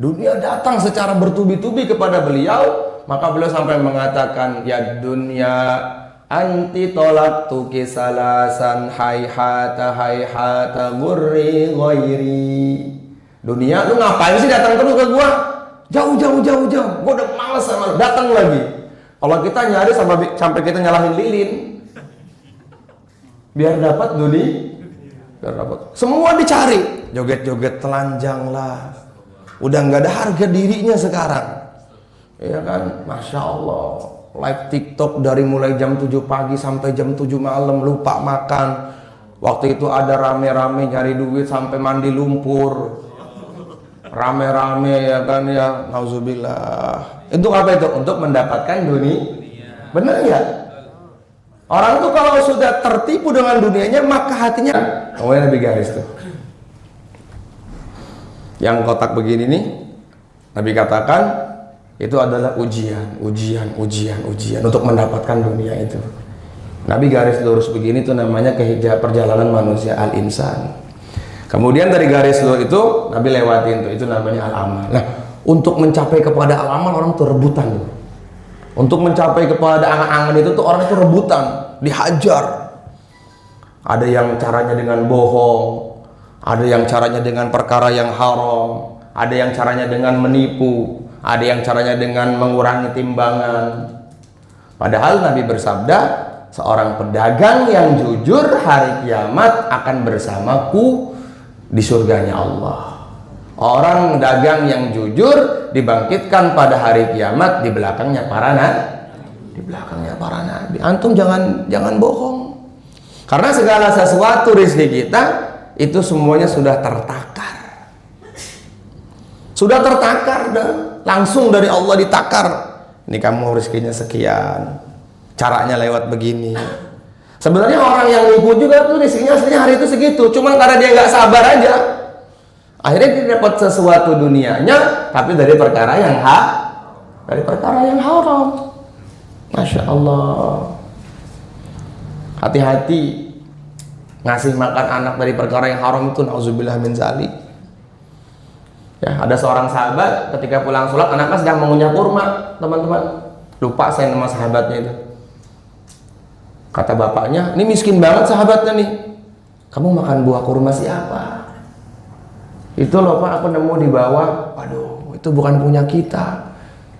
Dunia datang secara bertubi-tubi kepada beliau, maka beliau sampai mengatakan, ya dunia anti tolaktuki salasan hayhata gurri ghairi. Dunia, lu ngapain sih datang terus ke gua? Jauh. Gua udah malas sama lu, datang lagi. Kalau kita nyari sampai kita nyalahin lilin, biar dapat dunia, biar dapat. Semua dicari, joget-joget telanjang lah. Udah nggak ada harga dirinya sekarang. Ya kan, Masya Allah. Live TikTok dari mulai jam 7 pagi sampai jam 7 malam, lupa makan. Waktu itu ada rame-rame nyari duit sampai mandi lumpur. Rame-rame ya kan ya, nauzubillah. Itu apa itu? Untuk mendapatkan dunia. Bener ya? Orang tuh kalau sudah tertipu dengan dunianya, maka hatinya yang lebih garis tuh. Yang kotak begini nih, Nabi katakan itu adalah ujian untuk mendapatkan dunia itu. Nabi garis lurus begini tuh namanya perjalanan manusia al-insan. Kemudian dari garis lurus itu Nabi lewatin tuh, itu namanya al-amal. Nah, untuk mencapai kepada al-amal orang tuh rebutan tuh. Untuk mencapai kepada angan-angan itu tuh orang tuh rebutan, dihajar. Ada yang caranya dengan bohong, ada yang caranya dengan perkara yang haram, ada yang caranya dengan menipu, ada yang caranya dengan mengurangi timbangan. Padahal Nabi bersabda, seorang pedagang yang jujur hari kiamat akan bersamaku di surganya Allah. Orang dagang yang jujur dibangkitkan pada hari kiamat di belakangnya para nabi. Antum jangan bohong. Karena segala sesuatu rezeki kita itu semuanya sudah tertakar. Sudah tertakar dah. Langsung dari Allah ditakar. Ini kamu rezekinya sekian, caranya lewat begini. Sebenarnya orang yang ikut juga tuh rezekinya aslinya hari itu segitu, cuman karena dia nggak sabar aja, akhirnya dia dapat sesuatu dunianya, tapi dari perkara yang haram. Masya Allah. Hati-hati ngasih makan anak dari perkara yang haram itu, nauzubillah min zalik. Ya, ada seorang sahabat ketika pulang sholat anaknya sedang mengunyah kurma, teman-teman. Lupa saya nama sahabatnya itu. Kata bapaknya, ini miskin banget sahabatnya nih. Kamu makan buah kurma siapa? Itu loh Pak, aku nemu di bawah. Aduh, itu bukan punya kita.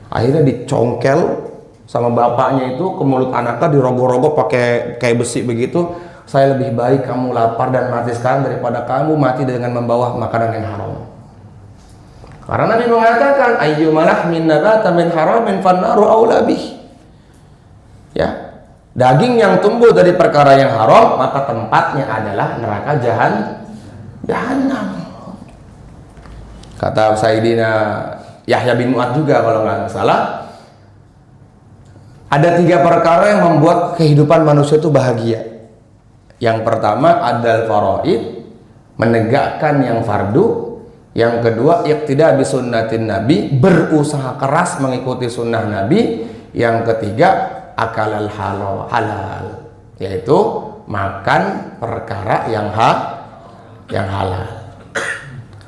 Akhirnya dicongkel sama bapaknya itu ke mulut anaknya, dirogoh-rogoh pakai kayak besi begitu. Saya lebih baik kamu lapar dan mati sekarang daripada kamu mati dengan membawa makanan yang haram. Karena Nabi mengatakan ayyumalah min nabata min haramin fannaru aula bih. Ya. Daging yang tumbuh dari perkara yang haram, maka tempatnya adalah neraka jahanam. Kata Sayyidina Yahya bin Mu'ad juga kalau nggak salah, ada 3 perkara yang membuat kehidupan manusia itu bahagia. Yang pertama adalah faraid, menegakkan yang fardu. Yang kedua, iqtida bi sunnatin Nabi, berusaha keras mengikuti sunnah Nabi. Yang ketiga, akalal halal, yaitu makan perkara yang halal.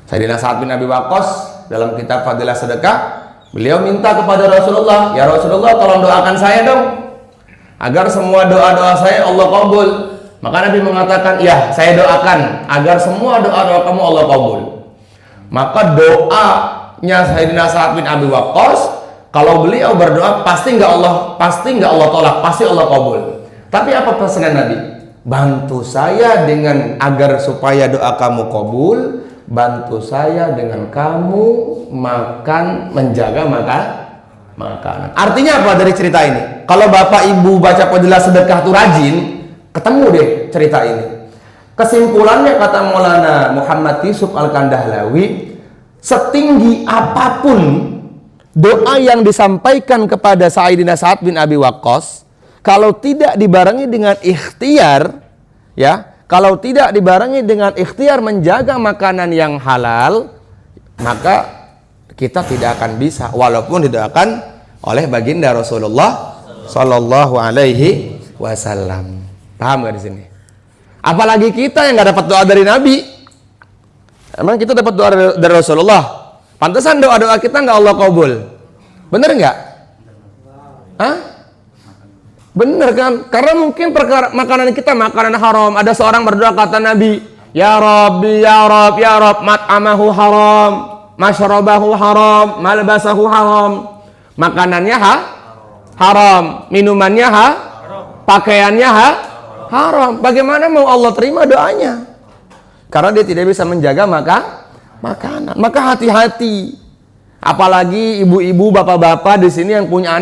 Sayyidina Sa'ad bin Abi Waqqas dalam kitab Fadilah Sedekah, beliau minta kepada Rasulullah, ya Rasulullah tolong doakan saya dong agar semua doa-doa saya Allah kabul. Maka Nabi mengatakan, ya saya doakan agar semua doa-doa kamu Allah kabul. Maka doanya Sayyidina Sa'ad bin Abi Waqqas, kalau beliau berdoa pasti nggak Allah tolak, pasti Allah kabul. Tapi apa pesanan Nabi? Bantu saya dengan agar supaya doa kamu kabul, bantu saya dengan kamu menjaga makanan. Artinya apa dari cerita ini? Kalau bapak ibu baca Fadilah Sedekah tuh rajin, ketemu deh cerita ini. Kesimpulannya kata Maulana Muhammad Yusuf Al-Kandahlawi, setinggi apapun doa yang disampaikan kepada Sayyidina Sa'ad bin Abi Waqqas, kalau tidak dibarengi dengan ikhtiar, ya, kalau tidak dibarengi dengan ikhtiar menjaga makanan yang halal, maka kita tidak akan bisa, walaupun didoakan oleh baginda Rasulullah Sallallahu Alaihi Wasallam. Paham gak di sini? Apalagi kita yang nggak dapat doa dari Nabi. Emang kita dapat doa dari Rasulullah? Pantesan doa-doa kita nggak Allah kabul. Bener nggak? Hah? Bener kan? Karena mungkin perkara makanan kita makanan haram. Ada seorang berdoa kata Nabi, ya Rabbi, ya Rabb, ya Rabb, mat'amahu haram, masyarabahu haram, malbasahu haram. Makanannya haram, minumannya pakaiannya haram. Bagaimana mau Allah terima doanya? Karena dia tidak bisa menjaga makanan. Maka hati-hati. Apalagi ibu-ibu, bapak-bapak di sini yang punya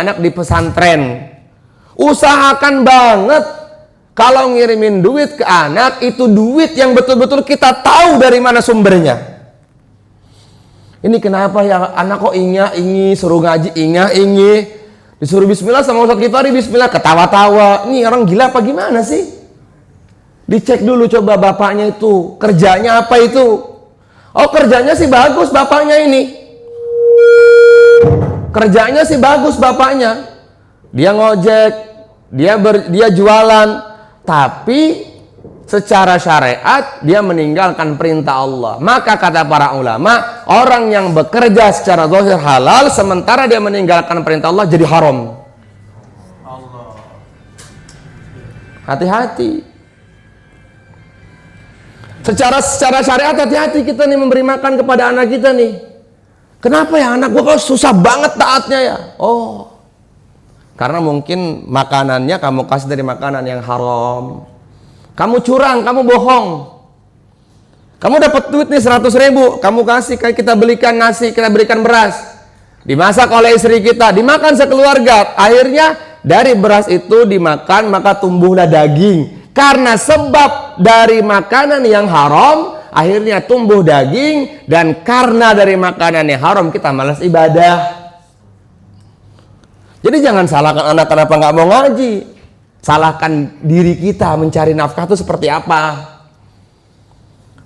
anak di pesantren. Usahakan banget kalau ngirimin duit ke anak itu duit yang betul-betul kita tahu dari mana sumbernya. Ini kenapa ya anak kok ingi suruh ngaji ingi disuruh bismillah sama Ustaz Kifari bismillah ketawa-tawa. Ini orang gila apa gimana sih? Dicek dulu coba bapaknya itu kerjanya apa itu. Oh kerjanya sih bagus bapaknya ini. Kerjanya sih bagus bapaknya. Dia ngojek, dia jualan, tapi secara syariat dia meninggalkan perintah Allah. Maka kata para ulama, orang yang bekerja secara zahir halal sementara dia meninggalkan perintah Allah jadi haram. Hati-hati. Secara syariat hati-hati kita nih memberi makan kepada anak kita nih. Kenapa ya anak gua kok susah banget taatnya ya? Oh, karena mungkin makanannya kamu kasih dari makanan yang haram. Kamu curang, kamu bohong. Kamu dapat duit nih 100.000, kamu kasih, kayak kita belikan nasi, kita berikan beras, dimasak oleh istri kita, dimakan sekeluarga. Akhirnya dari beras itu dimakan, maka tumbuhlah daging. Karena sebab dari makanan yang haram, akhirnya tumbuh daging. Dan karena dari makanan yang haram, kita malas ibadah. Jadi jangan salahkan anak kenapa nggak mau ngaji. Salahkan diri kita mencari nafkah itu seperti apa.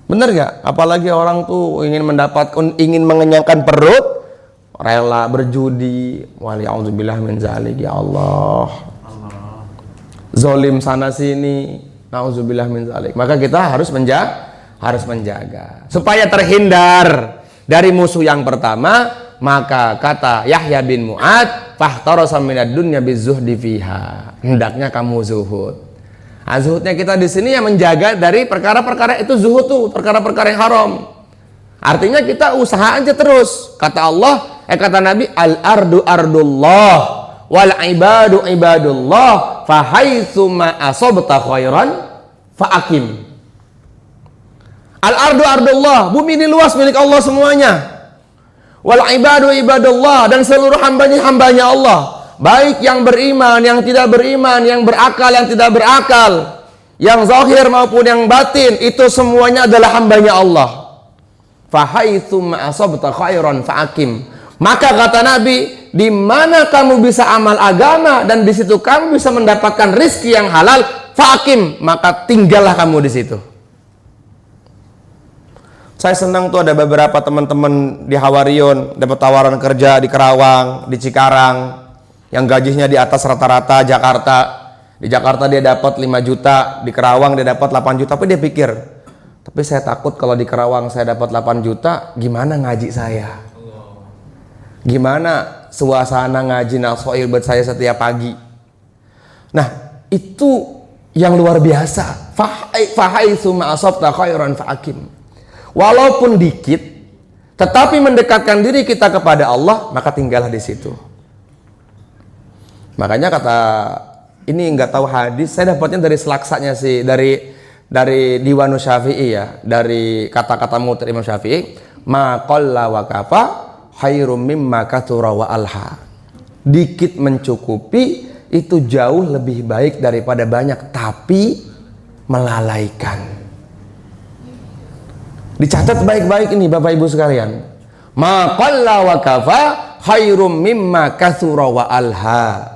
Bener nggak? Apalagi orang tuh ingin mengenyangkan perut, rela berjudi. Wali'auzubillah min zalik, ya Allah. Zolim sana sini, na'udzubillah min zalik. Maka kita harus menjaga supaya terhindar dari musuh yang pertama. Maka kata Yahya bin Mu'ad, fahtarasa minad dunya bizuhdi fiha. Hendaknya kamu zuhud. Nah, zuhudnya kita di sini yang menjaga dari perkara-perkara itu, zuhud tuh perkara-perkara yang haram. Artinya kita usaha aja terus. Kata Allah, kata Nabi, al-ardu ardullah wal ibadu ibadullah fahaitsu ma asabta khairan fa'akim. Al-ardu ardullah, bumi ini luas milik Allah semuanya. Wal ibadu ibadullah, dan seluruh hambanya Allah, baik yang beriman, yang tidak beriman, yang berakal, yang tidak berakal, yang zahir maupun yang batin, itu semuanya adalah hambanya Allah. Fahaitsu ma asabta khairan fa'akim. Maka kata Nabi, di mana kamu bisa amal agama dan di situ kamu bisa mendapatkan rizki yang halal, fa'akim, maka tinggallah kamu di situ. Saya senang tuh ada beberapa teman-teman di Hawarion dapat tawaran kerja di Kerawang, di Cikarang, yang gajinya di atas rata-rata Jakarta. Di Jakarta dia dapat 5 juta, di Kerawang dia dapat 8 juta. Tapi dia pikir, tapi saya takut kalau di Kerawang saya dapat 8 juta, gimana ngaji saya? Gimana suasana ngaji nafsoil buat saya setiap pagi? Nah, itu yang luar biasa. Fahaitsu ma asabta khairan fa'akim. Walaupun dikit, tetapi mendekatkan diri kita kepada Allah, maka tinggallah di situ. Makanya kata, ini nggak tahu hadis, saya dapatnya dari selaksanya sih, dari Diwanu Syafi'i ya, dari kata-kata mutir Imam Syafi'i, ma qalla wa kafa khairum mimma katsura wa alha. Dikit mencukupi itu jauh lebih baik daripada banyak tapi melalaikan. Dicatat baik-baik ini Bapak Ibu sekalian. Ma qalla wa kafa khairum mimma katsura wa alha.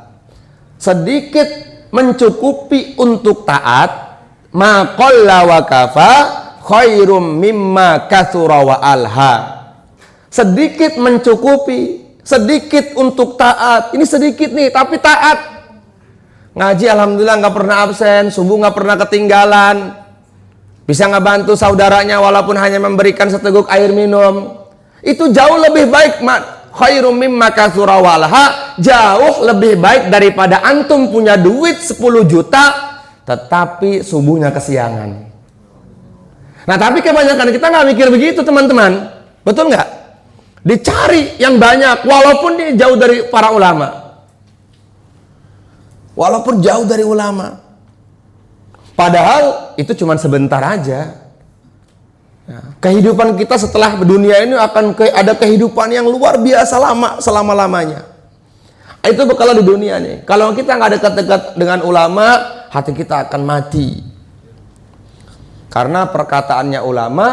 Sedikit mencukupi untuk taat, ma qalla wa kafa khairum mimma katsura wa alha. Sedikit mencukupi, sedikit untuk taat. Ini sedikit nih tapi taat. Ngaji alhamdulillah nggak pernah absen, subuh nggak pernah ketinggalan. Bisa ngebantu saudaranya walaupun hanya memberikan seteguk air minum. Itu jauh lebih baik, khairum mimma katsura wa alha, jauh lebih baik daripada antum punya duit 10 juta tetapi subuhnya kesiangan. Nah, tapi kebanyakan kita nggak mikir begitu, teman-teman. Betul nggak? Dicari yang banyak walaupun dia jauh dari para ulama. Walaupun jauh dari ulama. Padahal itu cuma sebentar aja. Ya, kehidupan kita setelah dunia ini akan ada kehidupan yang luar biasa lama, selama-lamanya. Itu bekal di dunia nih. Kalau kita nggak dekat-dekat dengan ulama, hati kita akan mati. Karena perkataannya ulama,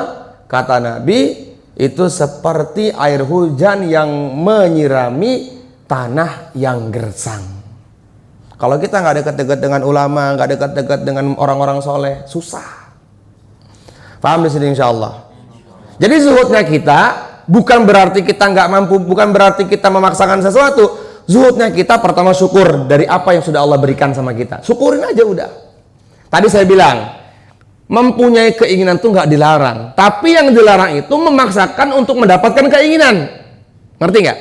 kata Nabi, itu seperti air hujan yang menyirami tanah yang gersang. Kalau kita nggak dekat-dekat dengan ulama, nggak dekat-dekat dengan orang-orang soleh, susah. Paham di sini insya Allah. Jadi zuhudnya kita bukan berarti kita nggak mampu, bukan berarti kita memaksakan sesuatu. Zuhudnya kita pertama syukur dari apa yang sudah Allah berikan sama kita. Syukurin aja udah. Tadi saya bilang, mempunyai keinginan itu nggak dilarang. Tapi yang dilarang itu memaksakan untuk mendapatkan keinginan. Ngerti nggak?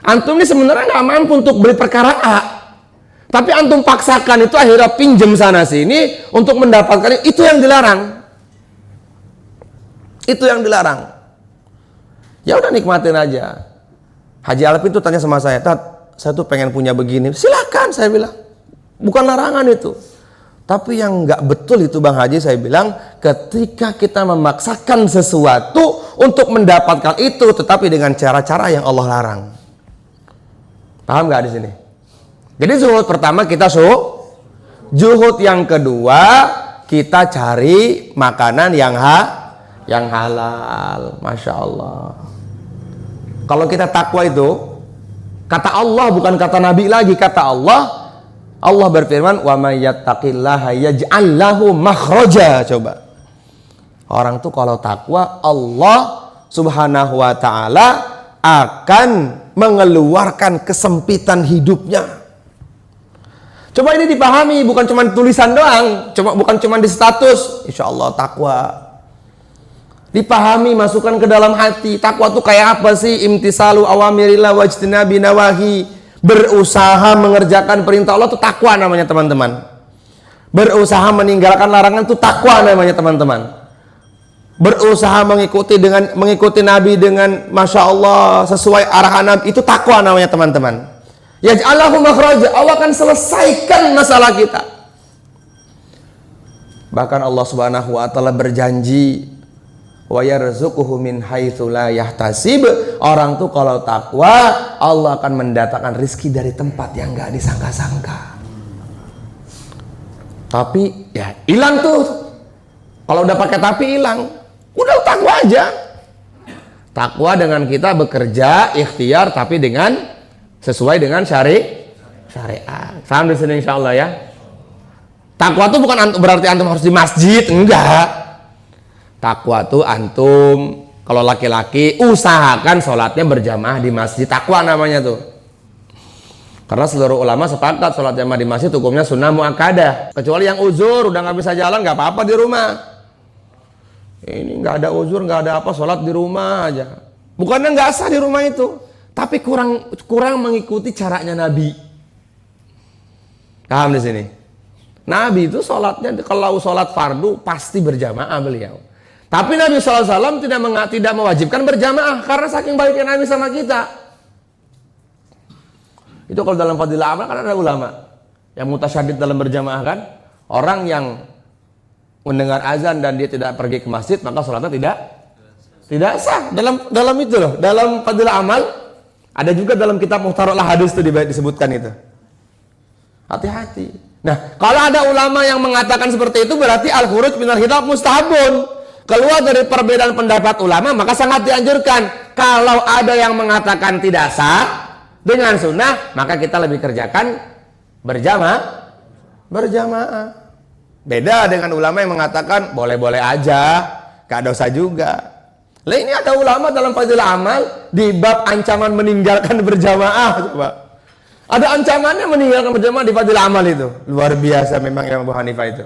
Antum ini sebenarnya nggak mampu untuk beli perkara A. Tapi antum paksakan itu akhirnya pinjem sana sini untuk mendapatkan itu yang dilarang. Itu yang dilarang. Ya udah nikmatin aja. Haji Alvin tuh tanya sama saya, "Tat, saya tuh pengen punya begini." Silakan, saya bilang. Bukan larangan itu. Tapi yang nggak betul itu Bang Haji, saya bilang, ketika kita memaksakan sesuatu untuk mendapatkan itu, tetapi dengan cara-cara yang Allah larang. Paham nggak di sini? Jadi zuhud pertama kita zuhud yang kedua kita cari makanan yang halal. Masya Allah. Kalau kita takwa itu, kata Allah bukan kata Nabi lagi, kata Allah. Allah berfirman, "Wa may yattaqillaha yaj'al lahu makhraja." Coba. Orang tuh kalau takwa, Allah Subhanahu wa taala akan mengeluarkan kesempitan hidupnya. Coba ini dipahami, bukan cuma tulisan doang, bukan cuma di status. Insya Allah takwa. Dipahami, masukkan ke dalam hati. Takwa tuh kayak apa sih? Imtisalu awamirillah wajtinabi nawahi. Berusaha mengerjakan perintah Allah itu takwa namanya teman-teman. Berusaha meninggalkan larangan itu takwa namanya teman-teman. Berusaha mengikuti Nabi dengan Masya Allah sesuai arahan Nabi, itu takwa namanya teman-teman. Yaj'alahu makhraja, Allah akan selesaikan masalah kita. Bahkan Allah Subhanahu wa taala berjanji, wa yarzuquhu min haitsu la yahtasib. Orang tuh kalau takwa, Allah akan mendatangkan rizki dari tempat yang enggak disangka-sangka. Tapi ya hilang tuh. Kalau udah pakai tapi hilang. Udah takwa aja. Takwa dengan kita bekerja ikhtiar tapi dengan sesuai dengan syariat. Paham di sini insyaallah ya. Takwa tuh bukan berarti antum harus di masjid, enggak. Takwa tuh antum kalau laki-laki usahakan sholatnya berjamaah di masjid. Takwa namanya tuh. Karena seluruh ulama sepakat sholat jamaah di masjid hukumnya sunnah muakkadah. Kecuali yang uzur udah nggak bisa jalan, nggak apa-apa di rumah. Ini nggak ada uzur, nggak ada apa, sholat di rumah aja. Bukannya nggak sah di rumah itu, tapi kurang mengikuti caranya Nabi. Paham di sini? Nabi itu sholatnya kalau sholat fardu pasti berjamaah beliau. Tapi Nabi SAW tidak mewajibkan berjamaah karena saking baiknya Nabi sama kita. Itu kalau dalam fadilah amal kan ada ulama yang mutasyadid dalam berjamaah kan. Orang yang mendengar azan dan dia tidak pergi ke masjid maka sholatnya tidak sah. Dalam itu loh, dalam fadilah amal ada juga dalam kitab Muhtarul Hadis itu disebutkan itu. Hati-hati. Nah, kalau ada ulama yang mengatakan seperti itu berarti al-khuruj minal khilaf mustahabun. Keluar dari perbedaan pendapat ulama maka sangat dianjurkan. Kalau ada yang mengatakan tidak sah dengan sunnah, maka kita lebih kerjakan berjamaah. Beda dengan ulama yang mengatakan boleh-boleh aja, gak dosa juga. Lah ini ada ulama dalam fadilah amal di bab ancaman meninggalkan berjamaah, coba. Ada ancamannya meninggalkan berjamaah di fadilah amal itu. Luar biasa memang Imam Abu Hanifah itu.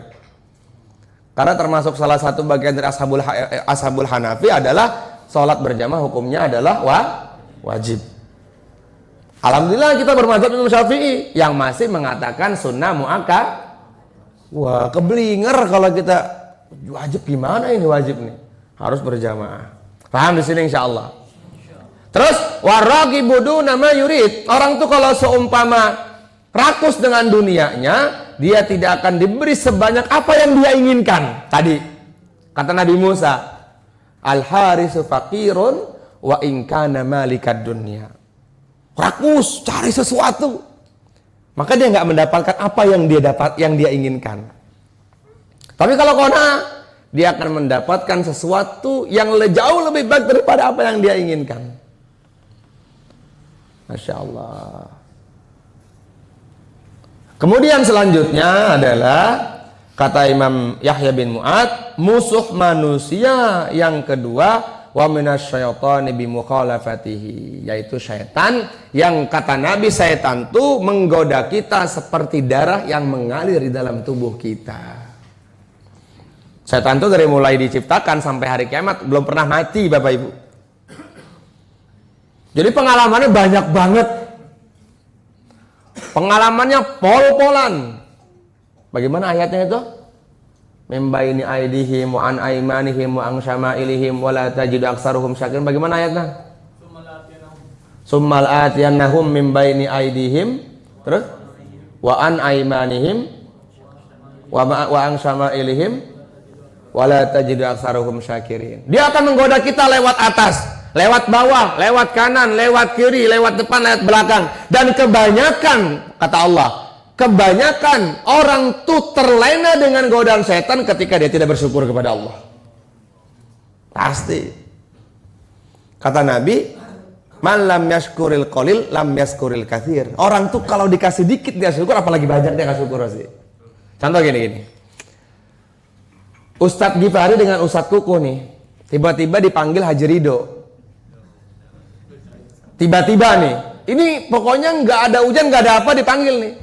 Karena termasuk salah satu bagian dari ashabul Hanafi adalah sholat berjamaah hukumnya adalah wajib. Alhamdulillah kita bermadzhab Imam Syafi'i yang masih mengatakan sunnah muakkad. Wah, keblinger kalau kita wajib, gimana ini wajib nih? Harus berjamaah. Paham di sini insyaallah. Terus waraqibudu nama yurid. Orang tuh kalau seumpama rakus dengan dunianya, dia tidak akan diberi sebanyak apa yang dia inginkan. Tadi kata Nabi Musa, al-harisu faqirun wa in kana malikad dunya. Rakus cari sesuatu, maka dia nggak mendapatkan apa yang dia inginkan. Tapi kalau qanaah, dia akan mendapatkan sesuatu yang jauh lebih baik daripada apa yang dia inginkan. Masya Allah. Kemudian selanjutnya adalah kata Imam Yahya bin Mu'ad, musuh manusia yang kedua wa minasyaitani bimukhalafatihi, yaitu syaitan yang kata Nabi, syaitan tuh menggoda kita seperti darah yang mengalir di dalam tubuh kita. Syaitan tuh dari mulai diciptakan sampai hari kiamat belum pernah mati, Bapak Ibu. Jadi pengalamannya banyak banget. Pengalamannya pol-polan. Bagaimana ayatnya itu? Mim baini aydihim wa an aymanihim wa an syama'ilihim wa la tajidu aktsaruhum syakirin. Bagaimana ayatnya? Summal atiyannahum mim baini aydihim, terus wa an aymanihim wa an syama'ilihim wa la tajidu aktsaruhum syakirin. Dia akan menggoda kita lewat atas, lewat bawah, lewat kanan, lewat kiri, lewat depan, lewat belakang. Dan kebanyakan, kata Allah, kebanyakan orang tuh terlena dengan godaan setan ketika dia tidak bersyukur kepada Allah. Pasti. Kata Nabi, man lam yashkuril qalil lam yashkuril katsir. Orang tuh kalau dikasih dikit dia syukur, apalagi banyak dia nggak syukur sih. Contoh gini. Ustadz Gifari dengan Ustadz Kuku nih, tiba-tiba dipanggil Haji Ridho. Tiba-tiba nih, ini pokoknya nggak ada hujan, nggak ada apa, dipanggil nih.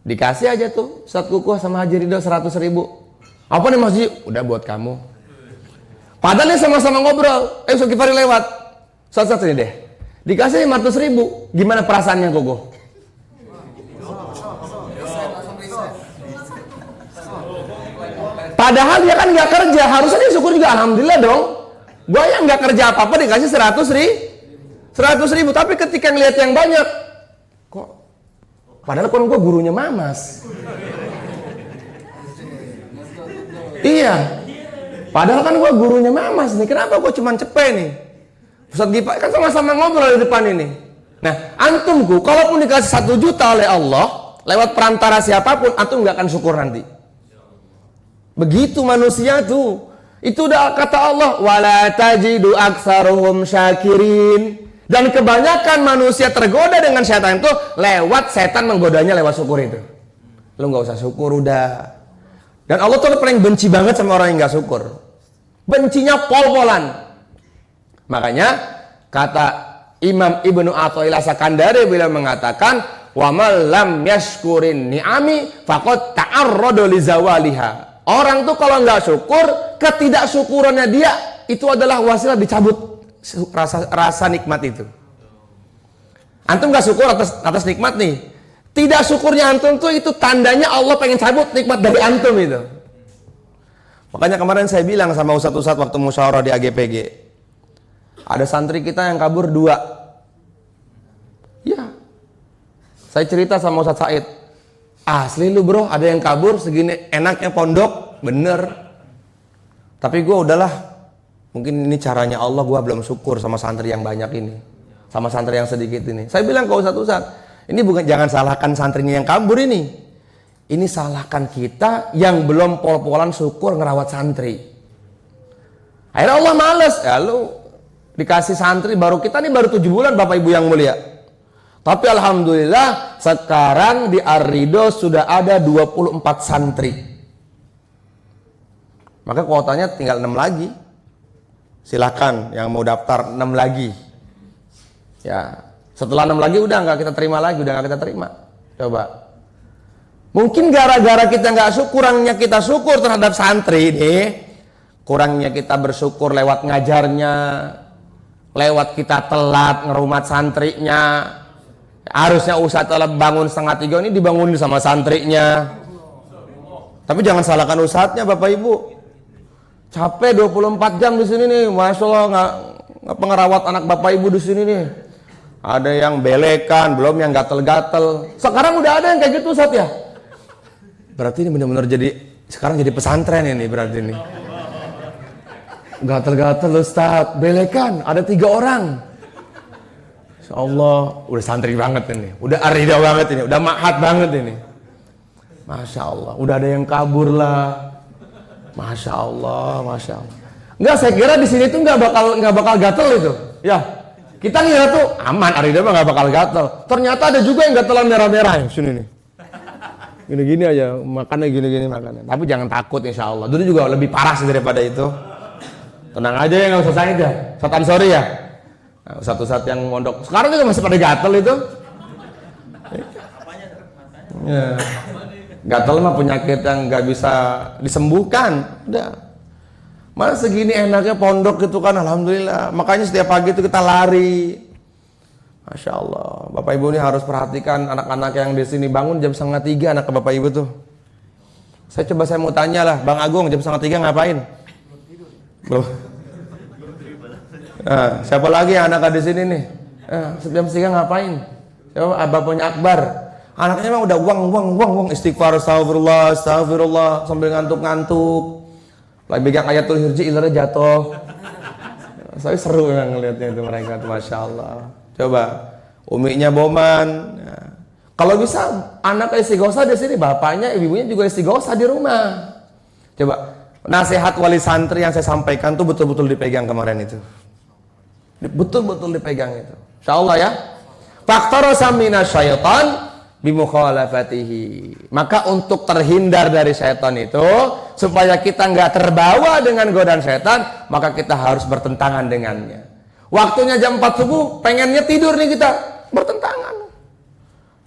Dikasih aja tuh Ustadz Kukuh sama Haji Ridho 100.000. Apa nih Mas Ji? Udah buat kamu. Padahal nih sama-sama ngobrol. Ustadz Gifari lewat. Ustadz ini deh. Dikasih 500.000. Gimana perasaannya Kukuh? Padahal dia kan nggak kerja. Harusnya dia syukur juga. Alhamdulillah dong. Gua yang nggak kerja apa-apa dikasih 100.000. Tapi ketika ngelihat yang banyak, kok padahal kan gue gurunya Mamas. Iya. Padahal kan gue gurunya Mamas nih. Kenapa gue cuman cepet nih? Ustadz Gifari kan sama-sama ngobrol di depan ini. Nah, antumku kalaupun dikasih 1 juta oleh Allah lewat perantara siapapun, antum nggak akan syukur nanti. Begitu manusia tuh. Itu udah kata Allah, wala tajidu aktsaruhum syakirin. Dan kebanyakan manusia tergoda dengan setan itu lewat setan menggodanya lewat syukur itu. Lu nggak usah syukur udah. Dan Allah tuh paling benci banget sama orang yang nggak syukur. Bencinya pol-polan. Makanya kata Imam Ibnu Athaillah Sakandari beliau mengatakan, wa man lam yashkurin ni'ami faqad ta'arrada li zawaliha. Orang tuh kalau nggak syukur, ketidaksyukurannya dia itu adalah wasilah dicabut rasa nikmat itu. Antum gak syukur atas nikmat nih. Tidak syukurnya antum tuh itu tandanya Allah pengen cabut nikmat dari antum itu. Makanya kemarin saya bilang sama ustadz-ustadz waktu musyawarah di AGPG, ada santri kita yang kabur 2. Ya, saya cerita sama Ustadz Said, asli lu bro, ada yang kabur segini enaknya pondok, bener. Tapi gue udahlah, mungkin ini caranya Allah, gue belum syukur sama santri yang banyak ini, sama santri yang sedikit ini. Saya bilang ke Ustadz, ini bukan, jangan salahkan santrinya yang kabur ini salahkan kita yang belum pol-polan syukur ngerawat santri. Akhirnya Allah males, ya lu dikasih santri baru, kita nih baru 7 bulan Bapak Ibu yang mulia. Tapi alhamdulillah sekarang di Ar-Ridho sudah ada 24 santri. Maka kuotanya tinggal 6 lagi. Silakan yang mau daftar 6 lagi. Ya, setelah 6 lagi udah nggak kita terima lagi, udah nggak kita terima. Coba. Mungkin gara-gara kita nggak syukur, kurangnya kita syukur terhadap santri nih, kurangnya kita bersyukur lewat ngajarnya, lewat kita telat ngerumat santrinya. Harusnya ustadz telah bangun 2:30 ini dibangunin sama santrinya. Tapi jangan salahkan ustadznya Bapak Ibu. Capek 24 jam di sini nih, masya Allah nggak pengerawat anak Bapak Ibu di sini nih. Ada yang belekan, belum yang gatel-gatel. Sekarang udah ada yang kayak gitu Ustadz ya. Berarti ini benar-benar sekarang jadi pesantren ini berarti ini. Gatel-gatel Ustadz, belekan, ada 3 orang. Insya Allah, udah santri banget ini, udah Ar-Ridho banget ini, udah mahat banget ini. Masya Allah, udah ada yang kabur lah. Masya Allah, Masya Allah. Enggak, saya kira di sini tuh nggak bakal gatel itu. Ya, kita ngira tuh aman, Ar-Ridho mah nggak bakal gatel. Ternyata ada juga yang gatelan merah-merah yang sini nih. Gini-gini aja, makannya gini-gini makannya. Tapi jangan takut insya Allah. Dulu juga lebih parah sih daripada itu. Tenang aja ya, nggak usah sakit ya. Ustadz Ansori ya. Nah, Ustadz yang mondok sekarang juga masih pada gatel itu. Ya. Gatel mah penyakit yang nggak bisa disembuhkan. Udah. Mana segini enaknya pondok gitu kan, alhamdulillah. Makanya setiap pagi itu kita lari. Masya Allah. Bapak Ibu ini harus perhatikan anak-anak yang di sini bangun jam 2:30 anak Bapak Ibu tuh. Saya mau tanya lah, Bang Agung jam 2:30 ngapain? Belum. Nah, siapa lagi yang anak di sini nih? Jam 3 ngapain? Siapa? Bapaknya Akbar. Anaknya emang udah uang istighfar, astagfirullah sambil ngantuk-ngantuk. Lagi pegang ayatul hirji ilernya jatuh. Saya seru yang ngelihatnya itu mereka tuh, masya Allah. Coba umiknya boman. Ya. Kalau bisa anak istighosah di sini, bapaknya, ibunya juga istighosah di rumah. Coba nasihat wali santri yang saya sampaikan tuh betul-betul dipegang kemarin itu. Betul-betul dipegang itu. Insya Allah ya. Faktarasa minasyaitan bimukhalafatihi. Maka untuk terhindar dari syaitan itu, supaya kita nggak terbawa dengan godaan syaitan, maka kita harus bertentangan dengannya. Waktunya jam 4 subuh, pengennya tidur nih kita, bertentangan.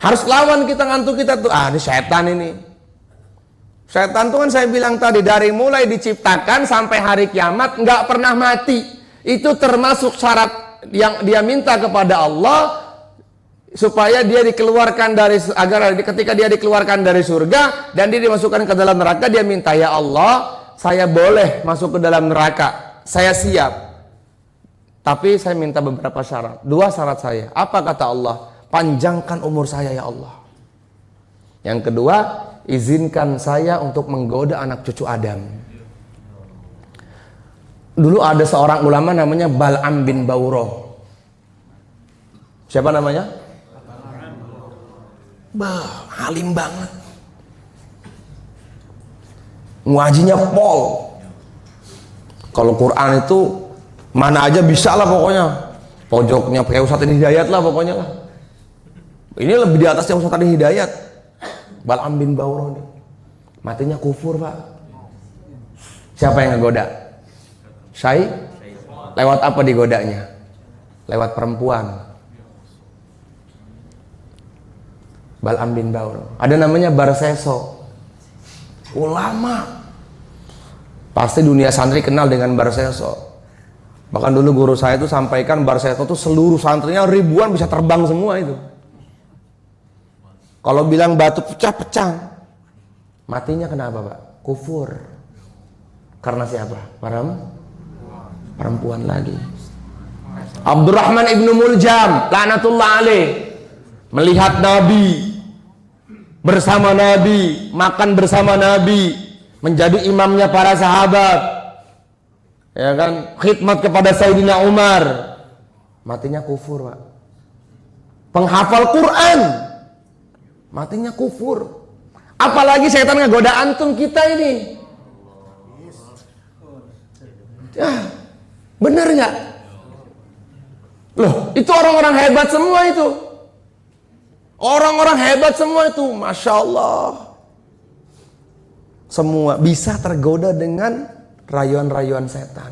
Harus lawan kita, ngantuk kita tuh. Ini syaitan ini. Syaitan tuh kan saya bilang tadi, dari mulai diciptakan sampai hari kiamat nggak pernah mati. Itu termasuk syarat yang dia minta kepada Allah supaya dia dikeluarkan dari, agar ketika dia dikeluarkan dari surga dan dia dimasukkan ke dalam neraka, dia minta, ya Allah, saya boleh masuk ke dalam neraka, saya siap, tapi saya minta beberapa syarat. 2 syarat saya. Apa kata Allah? Panjangkan umur saya ya Allah. Yang kedua, izinkan saya untuk menggoda anak cucu Adam. Dulu ada seorang ulama namanya Bal'am bin Bawrah. Siapa namanya? Alim banget. Ngajinya pol. Kalau Quran itu mana aja bisa lah pokoknya. Pojoknya kayak Ustadz Hidayat lah pokoknya lah. Ini lebih di atasnya Ustadz Hidayat. Bal'am bin Bawrah nih. Matinya kufur, Pak. Siapa yang ngegoda? Lewat apa digodanya? Lewat perempuan. Bal'am bin Bawrah. Ada namanya Barseso. Ulama. Pasti dunia santri kenal dengan Barseso. Bahkan dulu guru saya itu sampaikan Barseso itu seluruh santrinya ribuan bisa terbang semua itu. Kalau bilang batu pecah-pecah. Matinya kenapa, Pak? Kufur. Karena siapa? Perempuan lagi. Abdurrahman ibnu Muljam laknatullah alaih melihat Nabi, bersama Nabi, makan bersama Nabi, menjadi imamnya para sahabat, ya kan, khidmat kepada Sayyidina Umar. Matinya kufur, Pak. Penghafal Quran, matinya kufur. Apalagi setan ngegoda antum kita ini. Ya, bener nggak? Loh, itu orang-orang hebat semua itu. Orang-orang hebat semua itu, Masya Allah. Semua bisa tergoda dengan rayuan-rayuan setan.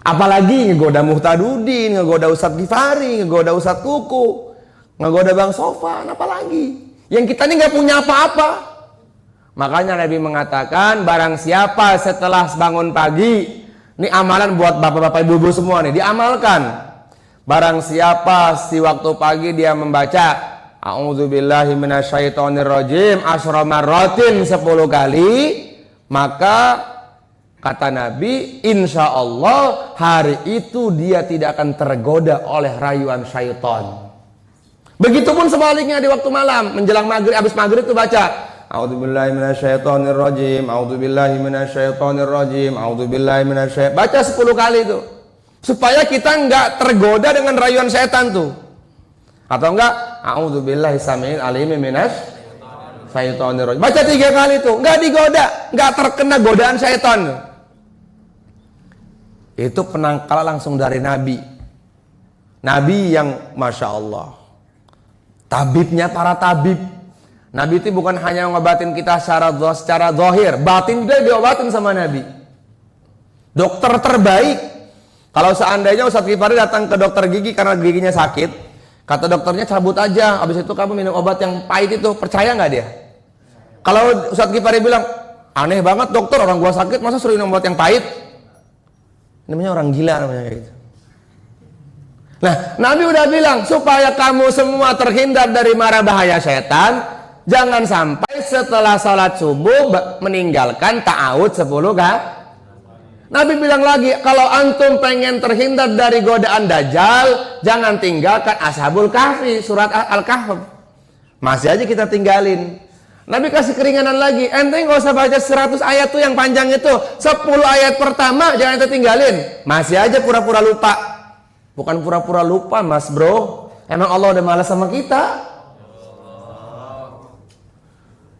Apalagi ngegoda Muhtadudin, ngegoda Ustadz Gifari, ngegoda Ustadz Kuku, ngegoda Bang Sofan, apalagi. Yang kita ini nggak punya apa-apa. Makanya Nabi mengatakan, barang siapa setelah bangun pagi, ini amalan buat bapak-bapak ibu-ibu semua nih, diamalkan. Barang siapa si waktu pagi dia membaca A'udzubillahi minasyaitonirrajim asyra marratin 10 kali, maka kata Nabi, insya Allah hari itu dia tidak akan tergoda oleh rayuan syaitan. Begitupun sebaliknya di waktu malam menjelang maghrib, habis maghrib itu baca A'udzubillahi minasyaitonirrajim, A'udzubillahi minasyaitonirrajim, A'udzubillahi minasyaitonirrajim. Baca 10 kali itu. Supaya kita nggak tergoda dengan rayuan setan tuh. Atau enggak A'udzubillahi samil alim minas syaitonir rajim. Baca 3 kali itu, nggak digoda, nggak terkena godaan setan. Itu penangkalan langsung dari Nabi. Nabi yang Masya Allah, tabibnya para tabib. Nabi itu bukan hanya ngobatin kita secara zahir, batin juga diobatin sama Nabi. dokter terbaik. Kalau seandainya Ustadz Gifari datang ke dokter gigi karena giginya sakit, kata dokternya cabut aja, habis itu kamu minum obat yang pahit itu, percaya nggak dia? Kalau Ustadz Gifari bilang, aneh banget dokter, orang gua sakit masa suruh minum obat yang pahit? Namanya orang gila namanya kayak gitu. Nah, Nabi udah bilang supaya kamu semua terhindar dari mara bahaya setan, jangan sampai setelah salat subuh meninggalkan ta'awud 10 kali. Nabi bilang lagi, kalau antum pengen terhindar dari godaan dajjal, jangan tinggalkan Ashabul Kahfi, surat Al-Kahf. Masih aja kita tinggalin. Nabi kasih keringanan lagi, ente nggak usah baca 100 ayat tuh yang panjang itu, 10 ayat pertama jangan ente tinggalin. Masih aja pura-pura lupa. Bukan pura-pura lupa mas bro, emang Allah udah malas sama kita.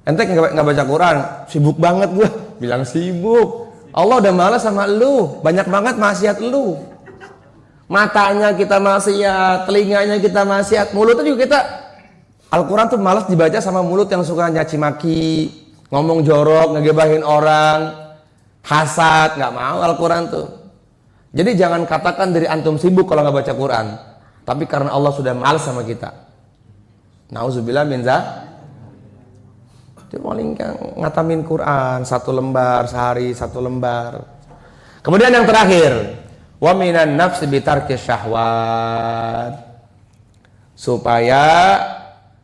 Ente nggak baca Quran, sibuk banget gue, bilang sibuk. Allah udah malas sama lu, banyak banget maksiat lu. Matanya kita maksiat, telinganya kita maksiat, mulutnya juga kita. Al-Quran tuh malas dibaca sama mulut yang suka nyaci maki, ngomong jorok, ngegebahin orang, hasad, nggak mau Al-Quran tuh. Jadi jangan katakan dari antum sibuk kalau nggak baca Quran, tapi karena Allah sudah malas sama kita. Nauzubillah min dzalik. Dia paling ngatamin Quran 1 lembar sehari, 1 lembar. Kemudian yang terakhir, wa minan nafsi bitarki syahwat. Supaya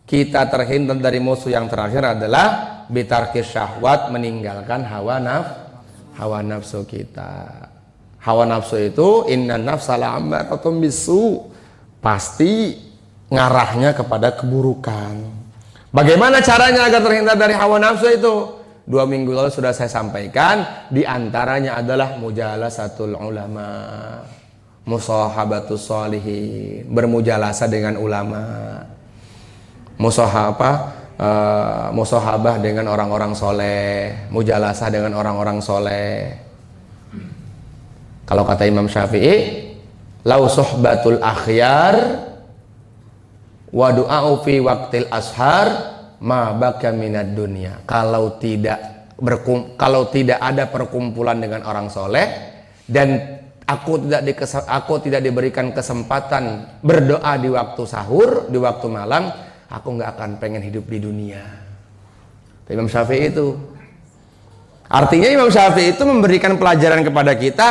kita terhindar dari musuh yang terakhir adalah bitarki syahwat, meninggalkan hawa nafsu kita. Hawa nafsu itu inna nafsa la'ammaratun bisu, pasti ngarahnya kepada keburukan. Bagaimana caranya agar terhindar dari hawa nafsu itu? 2 minggu lalu sudah saya sampaikan, di antaranya adalah mujalasatul ulama, musahabatus sholihin, bermujalasa dengan ulama. Musahabah dengan orang-orang soleh, mujalasah dengan orang-orang soleh. Kalau kata Imam Syafi'i, lau suhbatul akhyar wa du'a'u fi waqtil ashar ma baka minad dunya. Kalau tidak ada perkumpulan dengan orang soleh dan aku tidak diberikan kesempatan berdoa di waktu sahur, di waktu malam, aku nggak akan pengen hidup di dunia. Imam Syafi'i itu. Artinya Imam Syafi'i itu memberikan pelajaran kepada kita,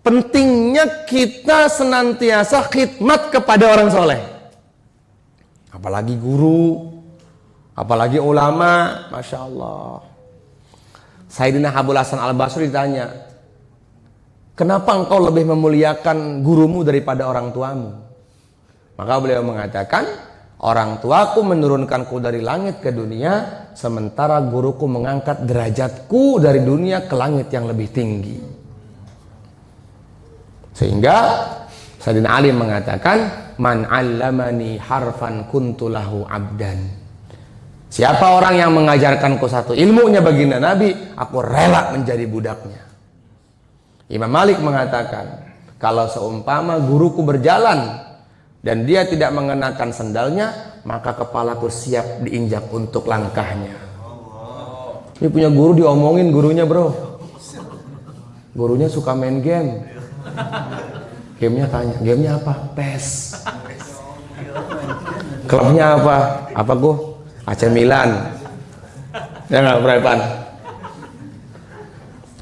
pentingnya kita senantiasa khidmat kepada orang soleh. Apalagi guru, apalagi ulama, Masya Allah. Sayyidina Abul Hasan Al-Basri ditanya, kenapa engkau lebih memuliakan gurumu daripada orang tuamu? Maka beliau mengatakan, orang tuaku menurunkanku dari langit ke dunia, sementara guruku mengangkat derajatku dari dunia ke langit yang lebih tinggi. Sehingga Sayyidina Ali mengatakan, man 'allamani harfan kuntu lahu 'abdan. Siapa orang yang mengajarkanku satu ilmunya baginda Nabi, aku rela menjadi budaknya. Imam Malik mengatakan, kalau seumpama guruku berjalan dan dia tidak mengenakan sendalnya, maka kepalaku siap diinjak untuk langkahnya. Ini punya guru diomongin gurunya bro. Gurunya suka main game. Gamenya tanya, gamenya apa? PES. Klubnya apa? Apa gue? AC Milan. Ya nggak berapa?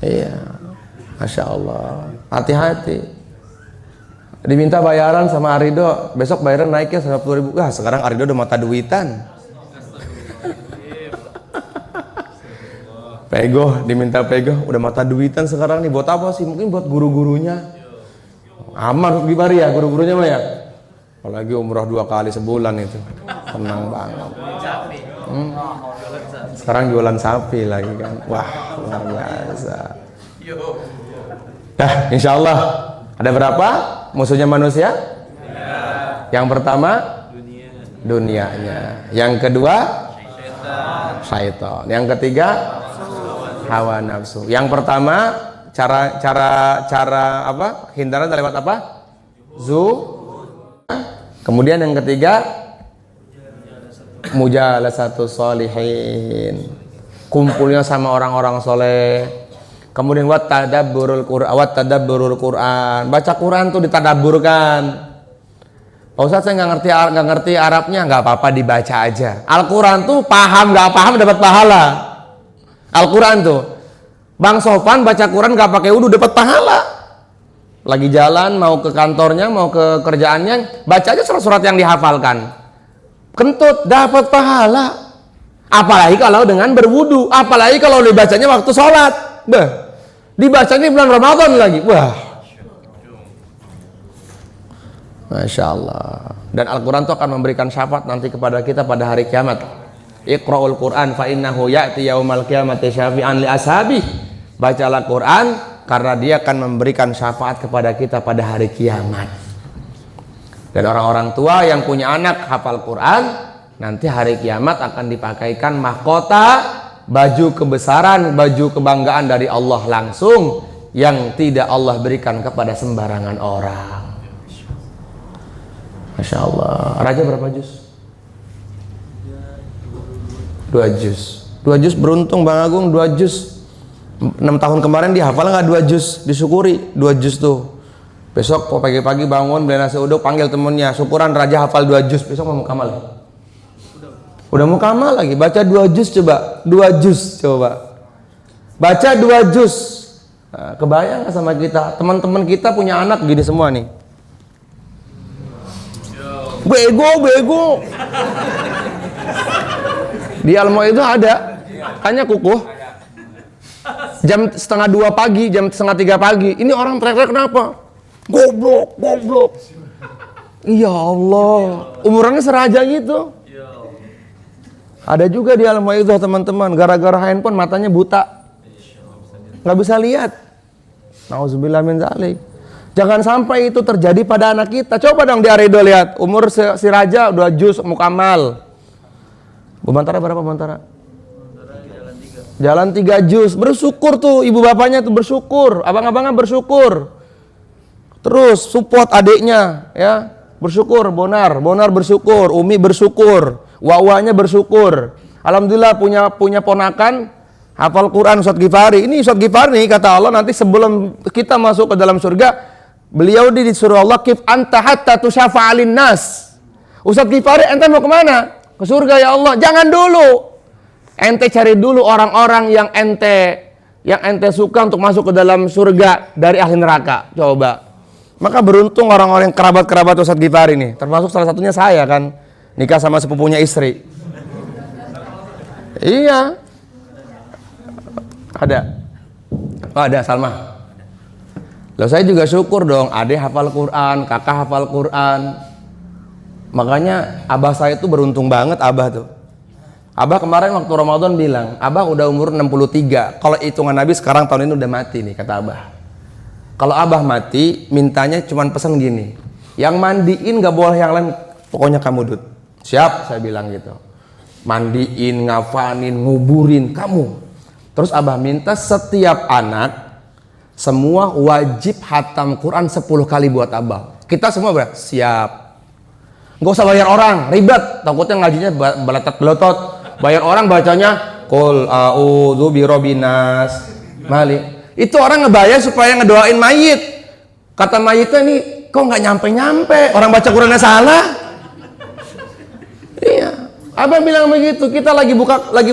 Iya, Masya Allah. Hati-hati. Diminta bayaran sama Arido, besok bayaran naiknya 100.000. Wah, sekarang Arido udah mata duitan. Pego, diminta pego, udah mata duitan sekarang nih. Buat apa sih? Mungkin buat guru-gurunya. Aman Gifari ya, guru-gurunya mah ya. Apalagi umroh 2 kali sebulan itu, tenang banget. Sekarang jualan sapi lagi kan. Wah, luar biasa. Nah, insya Allah ada berapa musuhnya manusia? Yang pertama dunianya. Yang kedua syaitan. Yang ketiga hawa nafsu. Yang pertama cara apa? Hindaran lewat apa? Kemudian yang ketiga mujalasatus sholihin. Kumpulnya sama orang-orang soleh. Kemudian wat tadabburul Quran. Baca Quran tuh ditadabburkan. Pak Ustadz saya nggak ngerti Arabnya, nggak apa-apa dibaca aja. Al-Quran tuh paham nggak paham dapat pahala. Al-Quran tuh, Bang Sofan baca Quran nggak pakai wudu dapat pahala. Lagi jalan mau ke kantornya mau ke kerjaannya baca aja surat-surat yang dihafalkan. Kentut dapat pahala. Apalagi kalau dengan berwudu, apalagi kalau dibacanya waktu sholat. Dibacanya bulan Ramadan lagi. Wah. Masya Allah. Dan Al-Quran itu akan memberikan syafaat nanti kepada kita pada hari kiamat. Iqra'ul Quran fa innahu ya'ti yaumal qiyamati syafi'an li ashabi. Bacalah Quran karena dia akan memberikan syafaat kepada kita pada hari kiamat. Dan orang-orang tua yang punya anak hafal Quran nanti hari kiamat akan dipakaikan mahkota, baju kebesaran, baju kebanggaan dari Allah langsung yang tidak Allah berikan kepada sembarangan orang. Masya Allah. Raja berapa juz? 2 juz. 2 juz beruntung Bang Agung, 2 juz. 6 tahun kemarin dihafal nggak 2 juz? Disyukuri 2 juz tuh. Besok pagi-pagi bangun beli nasi uduk, panggil temennya, syukuran Raja hafal 2 juz. Besok mau mukamal. Udah mukamal lagi, baca 2 juz coba. 2 juz coba. Baca 2 juz. Nah, kebayang nggak sama kita? Teman-teman kita punya anak gini semua nih. Bego. Di Al-Mau'izah ada, hanya kukuh. Jam 1:30 pagi, jam 2:30 pagi. Ini orang teriak-teriak kenapa? Goblok. Ya Allah, umurannya seraja gitu. Ada juga di Al-Mau'izah teman-teman, gara-gara handphone matanya buta, nggak bisa lihat. Nauzubillah min dzalik. Jangan sampai itu terjadi pada anak kita. Coba dong di Aredo lihat, umur si Raja 2 juz mukamal. Bantara berapa Bantara? Jalan 3 juz. Bersyukur tuh ibu bapaknya tuh bersyukur, abang-abangnya bersyukur. Terus support adiknya ya, bersyukur. Bonar bersyukur, Umi bersyukur, Wawanya bersyukur. Alhamdulillah punya ponakan hafal Quran Ustadz Ghifari. Ini Ustadz Ghifari nih kata Allah nanti sebelum kita masuk ke dalam surga, beliau disuruh Allah kif anta hatta tusyafa'alin nas. Ustadz Ghifari ente mau kemana? Ke surga ya Allah. Jangan dulu. Ente cari dulu orang-orang yang ente suka untuk masuk ke dalam surga dari ahli neraka. Coba. Maka beruntung orang-orang yang kerabat-kerabat Ustadz Ghifari nih. Termasuk salah satunya saya kan. Nikah sama sepupunya istri. Iya. Ada Salma. Loh saya juga syukur dong, adik hafal Quran, kakak hafal Quran. Makanya abah saya itu beruntung banget abah tuh. Abah kemarin waktu Ramadan bilang, abah udah umur 63. Kalau hitungan Nabi sekarang tahun ini udah mati nih kata abah. Kalau abah mati, mintanya cuma pesan gini, yang mandiin gak boleh yang lain, pokoknya kamu Dut. Siap, saya bilang gitu. Mandiin, ngafanin, nguburin kamu. Terus abah minta setiap anak semua wajib hatam Quran 10 kali buat abah. Kita semua siap. Gak usah bayar orang, ribet. Takutnya ngajinya beletot-beletot. Bayar orang bacanya Qul a'udzu birabbin nas. Malik. Itu orang ngebayar supaya ngedoain mayit. Kata mayitnya nih, kok nggak nyampe-nyampe? Orang baca Qurannya salah. Iya. Abang bilang begitu. Kita lagi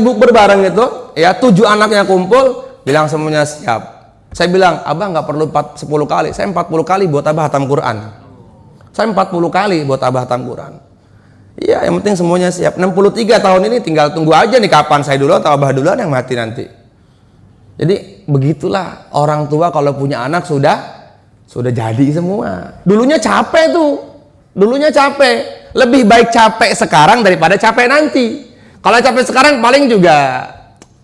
bukber bareng gitu. Ya 7 anaknya kumpul, bilang semuanya siap. Saya bilang, abah nggak perlu 10 kali, saya 40 kali buat abah hatam Quran. Saya 40 kali buat abah hatam Quran. Iya, yang penting semuanya siap. 63 tahun ini tinggal tunggu aja nih kapan saya dulu atau abah duluan yang mati nanti. Jadi begitulah orang tua kalau punya anak sudah jadi semua. Dulunya capek tuh, Lebih baik capek sekarang daripada capek nanti. Kalau capek sekarang paling juga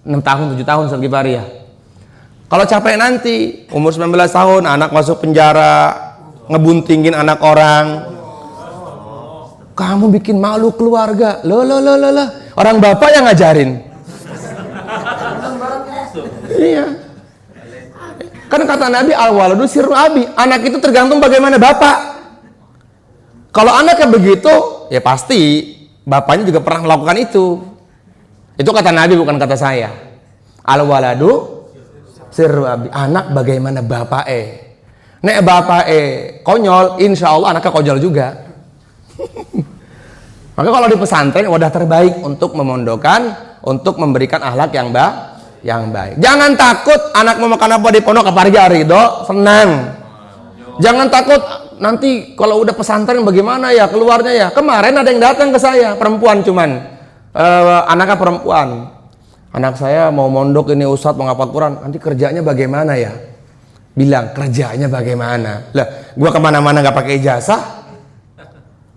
6 tahun, 7 tahun Ustadz Ghifari ya. Kalau capek nanti, umur 19 tahun, anak masuk penjara, ngebuntingin anak orang. Kamu bikin malu keluarga. Loh. Orang bapak yang ngajarin. Iya. Kan kata Nabi, al-waladu sirru abi. Anak itu tergantung bagaimana bapak. Kalau anaknya begitu, ya pasti bapaknya juga pernah melakukan itu. Itu kata Nabi bukan kata saya. Al-waladu Sir anak bagaimana bapak nek bapak konyol, insya Allah anaknya konyol juga. Maka kalau di pesantren wadah terbaik untuk memondokkan, untuk memberikan akhlak yang baik. Jangan takut anak mau makan apa di pondok apa aja ridho, senang. Jangan takut nanti kalau udah pesantren bagaimana ya keluarnya ya. Kemarin ada yang datang ke saya, perempuan cuman anaknya perempuan. Anak saya mau mondok ini Ustadz mau ngapal Quran, nanti kerjanya bagaimana ya? Bilang kerjanya bagaimana? Lah, gua kemana-mana nggak pakai ijazah.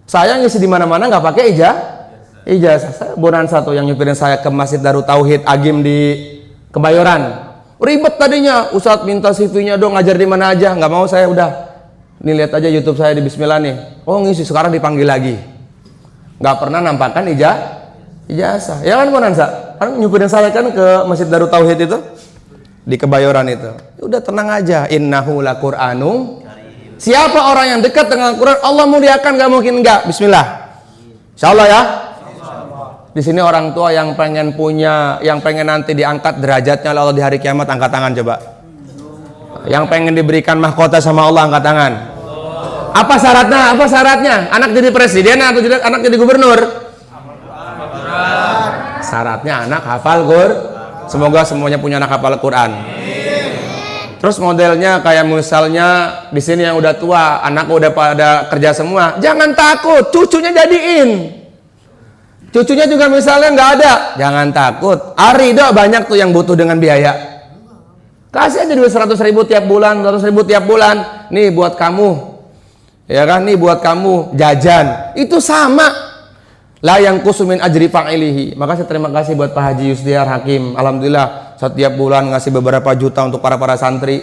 Saya ngisi di mana-mana nggak pakai ijazah. Saya bonan satu yang nyupirin saya ke Masjid Darut Tauhid Agim di Kebayoran. Ribet tadinya, Ustadz minta CV-nya dong, ngajar di mana aja. Nggak mau saya, udah. Nih lihat aja YouTube saya di Bismillah nih. Oh ngisi, sekarang dipanggil lagi. Nggak pernah nampakkan ijazah. Ya kan Bonansa? Kan nyupirin saya kan ke Masjid Darut Tauhid itu di Kebayoran itu. Udah tenang aja. Innahu laqur'anum. Siapa orang yang dekat dengan Al-Quran, Allah muliakan, gak mungkin enggak. Bismillah. Insyaallah ya. Di sini orang tua yang pengen punya, yang pengen nanti diangkat derajatnya oleh Allah di hari kiamat, angkat tangan coba. Yang pengen diberikan mahkota sama Allah, angkat tangan. Apa syaratnya? Apa syaratnya? Anak jadi presiden atau anak jadi gubernur? Syaratnya anak hafal Quran. Semoga semuanya punya anak hafal Quran. Terus modelnya kayak misalnya di sini yang udah tua, anak udah pada kerja semua, jangan takut, cucunya jadiin. Cucunya juga misalnya nggak ada, jangan takut. Arido banyak tuh yang butuh dengan biaya. Kasih aja duit 100.000 tiap bulan, 100.000 tiap bulan. Nih buat kamu, ya kan? Nih buat kamu jajan. Itu sama. La yang kusumin ajri fa'ilihi. Maka saya terima kasih buat Pak Haji Yusdiar Hakim. Alhamdulillah setiap bulan ngasih beberapa juta untuk para santri.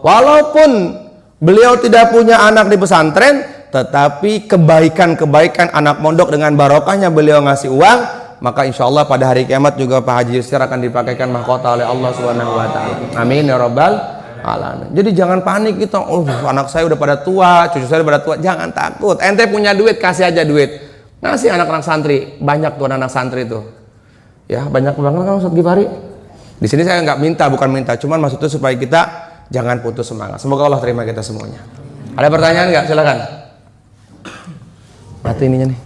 Walaupun beliau tidak punya anak di pesantren, tetapi kebaikan-kebaikan anak mondok dengan barokahnya beliau ngasih uang, maka insya Allah pada hari kiamat juga Pak Haji Yusdiar akan dipakaikan mahkota oleh Allah Subhanahu Wa Taala. Amin ya Rabbal alamin. Jadi jangan panik gitu. Oh anak saya udah pada tua, cucu saya udah pada tua. Jangan takut. Ente punya duit, kasih aja duit. Ngasih anak-anak santri, banyak tuh anak santri itu, ya banyak banget kan Ustadz Gifari. Di sini saya nggak minta, bukan minta, cuman maksudnya supaya kita jangan putus semangat. Semoga Allah terima kita semuanya. Ada pertanyaan nggak? Silakan. Mati ininya nih.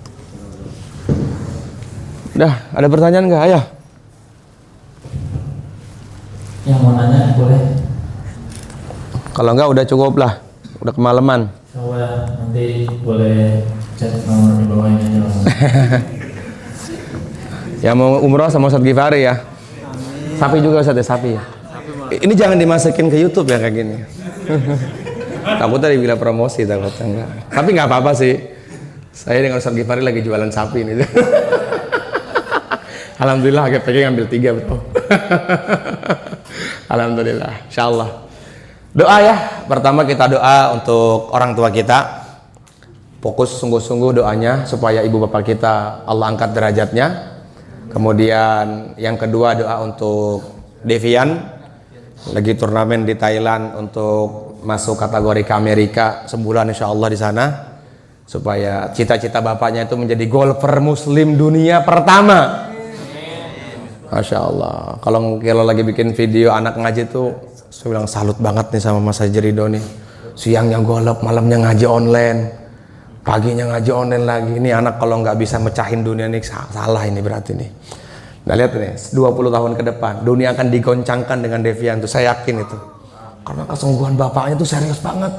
Udah, ada pertanyaan nggak? Ayo. Yang mau nanya boleh. Kalau nggak udah cukup lah, udah kemalaman. Saya nanti boleh chat nomor di bawah ini aja. Ya mau umroh sama Ustadz Gifari ya. Sapi juga Ustadz ya, sapi ya. Ini jangan dimasukin ke YouTube ya kayak gini. Takutnya dibilang promosi, takutnya enggak. Tapi nggak apa-apa sih. Saya dengan Ustadz Gifari lagi jualan sapi ini. Alhamdulillah agak pengen ngambil 3 bro. Alhamdulillah, insyaallah. Doa ya. Pertama kita doa untuk orang tua kita. Fokus sungguh-sungguh doanya supaya ibu bapak kita Allah angkat derajatnya. Kemudian yang kedua doa untuk Devian lagi turnamen di Thailand untuk masuk kategori ke Amerika sebulan insya Allah di sana, supaya cita-cita bapaknya itu menjadi golfer muslim dunia pertama. Masya Allah. Kalau lagi bikin video anak ngaji tuh saya bilang salut banget nih sama Mas Haji Ridho nih. Siangnya golf, malamnya ngaji online, paginya ngaji online lagi. Ini anak kalau nggak bisa mecahin dunia nih salah ini berarti nih. Nah lihat nih, 20 tahun ke depan dunia akan digoncangkan dengan Devian tuh, saya yakin itu. Karena kesungguhan bapaknya tuh serius banget.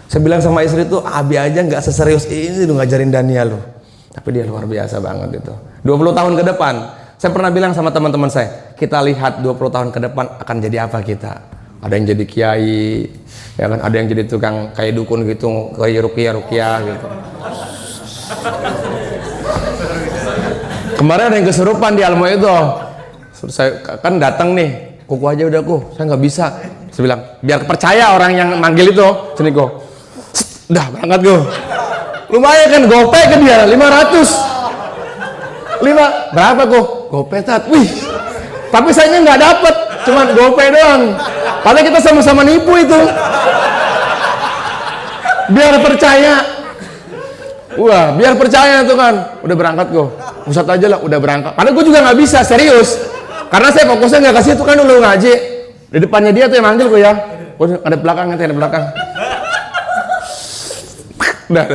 Saya bilang sama istri tuh, Abi aja nggak seserius ini tuh ngajarin Daniel loh. Tapi dia luar biasa banget itu. 20 tahun ke depan, saya pernah bilang sama teman-teman saya, kita lihat 20 tahun ke depan akan jadi apa kita. Ada yang jadi kiai, ya kan? Ada yang jadi tukang kayak dukun gitu, kayak ruqyah gitu. Kemarin ada yang kesurupan di Almo itu. Saya kan datang nih, kuku aja udah saya nggak bisa. Saya bilang, biar percaya orang yang manggil itu, sini go. Udah berangkat go. Lumayan kan gopay ke dia 500. Berapa go? Gopay tat. Wih. Tapi sayangnya nggak dapet, cuman gopay doang. Padahal kita sama-sama nipu itu. Biar percaya. Wah, biar percaya tuh kan. Udah berangkat go. Ustadz aja lah, udah berangkat. Padahal gue juga nggak bisa, serius. Karena saya fokusnya nggak ke situ kan dulu ngaji. Di depannya dia tuh yang manggil gue ya. Oh, ada belakang, ada belakang. Udah.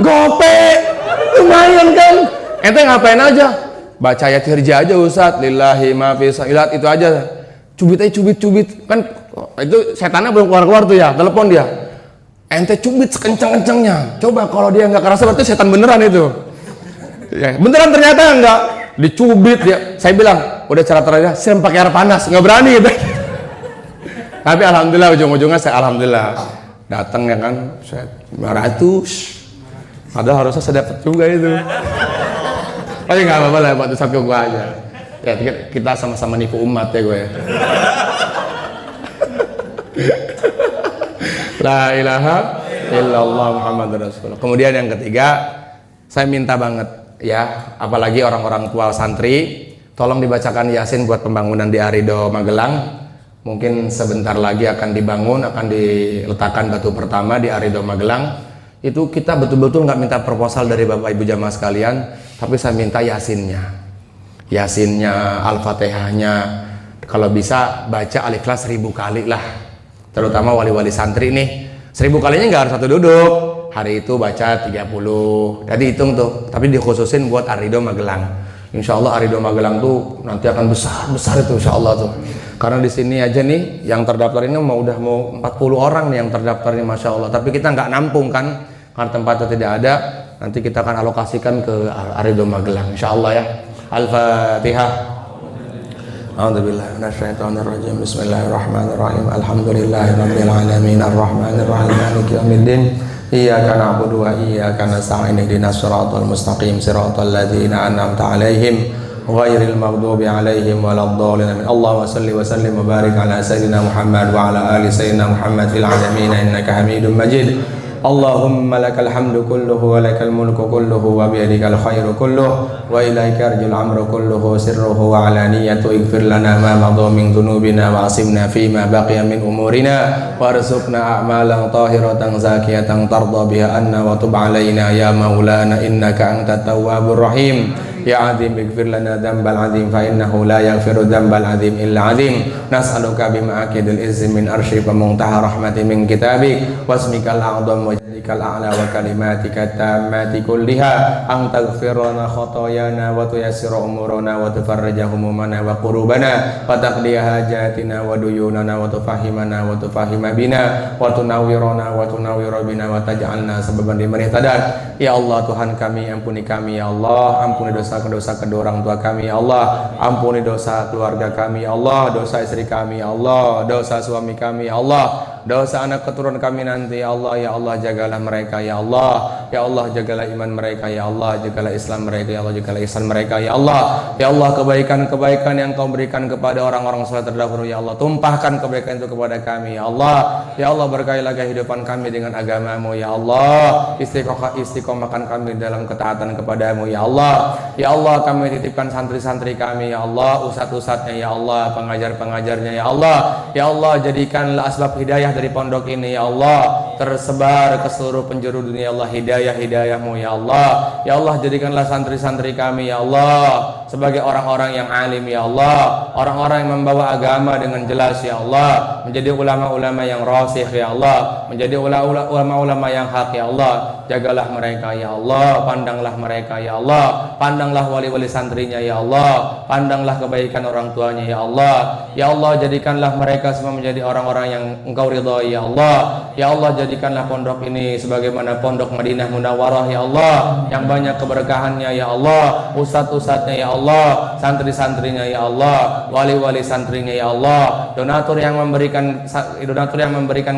Gope, lumayan kan? Ente ngapain aja? Baca ayat hirja aja Ustaz. Lillahi ma fi sailat itu aja. Cubit kan itu setannya belum keluar tuh ya. Telepon dia. Ente cubit sekencang-kencangnya. Coba kalau dia nggak kerasa berarti setan beneran itu. Ya, beneran ternyata enggak. Dicubit dia. Saya bilang, udah cara terakhir, saya pakai air panas, nggak berani gitu. Tapi alhamdulillah ujung-ujungnya saya alhamdulillah datang ya kan, saya 500. Padahal harusnya saya dapat juga itu. Tapi nggak apa-apa lah, buat Ustaz gue aja. Ya kita sama-sama nipu umat ya gue. La ilaha illallah Muhammadur Rasulullah. Kemudian yang ketiga, saya minta banget ya, apalagi orang-orang tua santri, tolong dibacakan Yasin buat pembangunan di Arido Magelang. Mungkin sebentar lagi akan dibangun, akan diletakkan batu pertama di Arido Magelang. Itu kita betul-betul nggak minta proposal dari Bapak Ibu jamaah sekalian, tapi saya minta Yasinnya, Al-Fatihahnya. Kalau bisa baca Al-Ikhlas 1000 kali lah. Terutama wali-wali santri nih, 1000 kalinya nggak harus satu duduk. Hari itu baca 30. Tadi hitung tuh, tapi dikhususin buat Arido Magelang. Insya Allah Arido Magelang tuh nanti akan besar itu insya Allah tuh. Karena di sini aja nih yang terdaftar ini udah mau 40 orang nih yang terdaftar nih, masya Allah. Tapi kita nggak nampung kan, karena tempatnya tidak ada. Nanti kita akan alokasikan ke Arido Magelang, insya Allah ya. Al-Fatihah. A'udzubillahi minasyaitonirrajim. Bismillahirrahmanirrahim. Alhamdulillahirabbil alamin arrahmanir rahim maliki yaumiddin. Iyyaka na'budu wa iyyaka nasta'in ihdinas siratal mustaqim siratal ladzina an'amta 'alaihim ghairil maghdubi 'alaihim waladdallin. Allahumma shalli wa sallim wa barik ala sayyidina Muhammad wa ala ali sayyidina Muhammad fil 'alamin innaka Hamidum Majid. Allahumma lakal hamdu kulluhu wa lakal mulku kulluhu wa biyadikal khairu kulluhu wa ilaika arjul amru kulluhu sirruhu wa alaniyatu. Ighfir lana ma madha min dhunubina wa asimna fima baqiya min umurina warzuqna a'malan tahiratan zakiyatan tarda biha anna wa tub alaina ya maulana innaka antat tawwabur rahim. Ya azim ighfir lana dhanbal azim fa innahu la yaghfiru dhanbal azim illa azim. Nas'aluka bima akidil izzi min arsyika muntaha rahmati min kitabik wasmikal a'dham wa jadikal a'la wa kalimatika tammati kulliha an taghfirana khotoyana wa tuyassira umurana wa tufarrija humumana wa qurubana wa taqdiya hajatina wa duyunana wa tufahimana wa tufahima bina wa tunawwirana wa tunawwira bina wa taj'alna sababan liman ihtada. Ya Allah Tuhan kami, ampuni kami ya Allah, ampuni dosa kedua orang tua kami ya Allah, ampuni dosa keluarga kami ya Allah, dosa istri kami ya Allah, dosa suami kami ya Allah, dosa anak keturunan kami nanti ya Allah. Ya Allah jagalah mereka ya Allah, ya Allah jagalah iman mereka ya Allah, jagalah Islam mereka ya Allah, jagalah ihsan mereka ya Allah. Ya Allah kebaikan-kebaikan yang Kau berikan kepada orang-orang saleh terdahulu ya Allah, tumpahkan kebaikan itu kepada kami ya Allah. Ya Allah berkailah kehidupan kami dengan agama-Mu ya Allah, istiqomahkan kami dalam ketaatan kepada-Mu ya Allah. Ya Allah kami titipkan santri-santri kami ya Allah, ustadz-ustadznya ya Allah, pengajar-pengajarnya ya Allah. Ya Allah jadikanlah asbab hidayah dari pondok ini ya Allah, tersebar ke seluruh penjuru dunia ya Allah, hidayah-hidayah-Mu ya Allah. Ya Allah jadikanlah santri-santri kami ya Allah sebagai orang-orang yang alim ya Allah, orang-orang yang membawa agama dengan jelas ya Allah, menjadi ulama-ulama yang rasikh ya Allah, menjadi ulama-ulama yang hak ya Allah. Jagalah mereka ya Allah, pandanglah mereka ya Allah, pandanglah wali-wali santrinya ya Allah, pandanglah kebaikan orang tuanya ya Allah. Ya Allah jadikanlah mereka semua menjadi orang-orang yang Engkau ridhai ya Allah. Ya Allah jadikanlah pondok ini sebagaimana pondok Madinah Munawwarah ya Allah, yang banyak keberkahannya ya Allah, ustadz-ustadznya ya Allah, santri-santrinya ya Allah, wali-wali santrinya ya Allah, donatur yang memberikan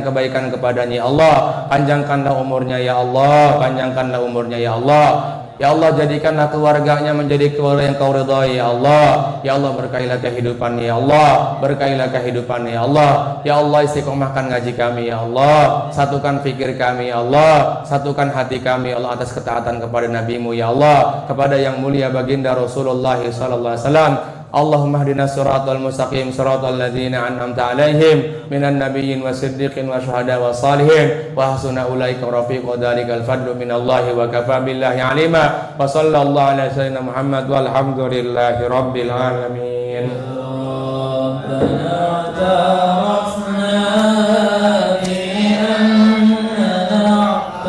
kebaikan kepadanya ya Allah. Panjangkanlah umurnya ya Allah, panjangkanlah umurnya ya Allah. Ya Allah jadikanlah keluarganya menjadi keluarga yang Kau ridhai ya Allah. Ya Allah berkailah kehidupannya ya Allah, berkailah kehidupannya ya Allah. Ya Allah istiqomahkan ngaji kami ya Allah, satukan fikir kami ya Allah, satukan hati kami ya Allah atas ketaatan kepada Nabi-Mu ya Allah, kepada yang mulia baginda Rasulullah sallallahu alaihi wasallam. Allahumma hdina siratal mustaqim siratal ladzina an'amta 'alaihim minan nabiyyin wasiddiqin wasyuhada wassalihin wa hasuna ulaika rafiqa. Dzalikal fadlu minallahi wa kafa billahi 'alima. Wa sallallahu ala sayyidina Muhammad walhamdulillahi rabbil alamin.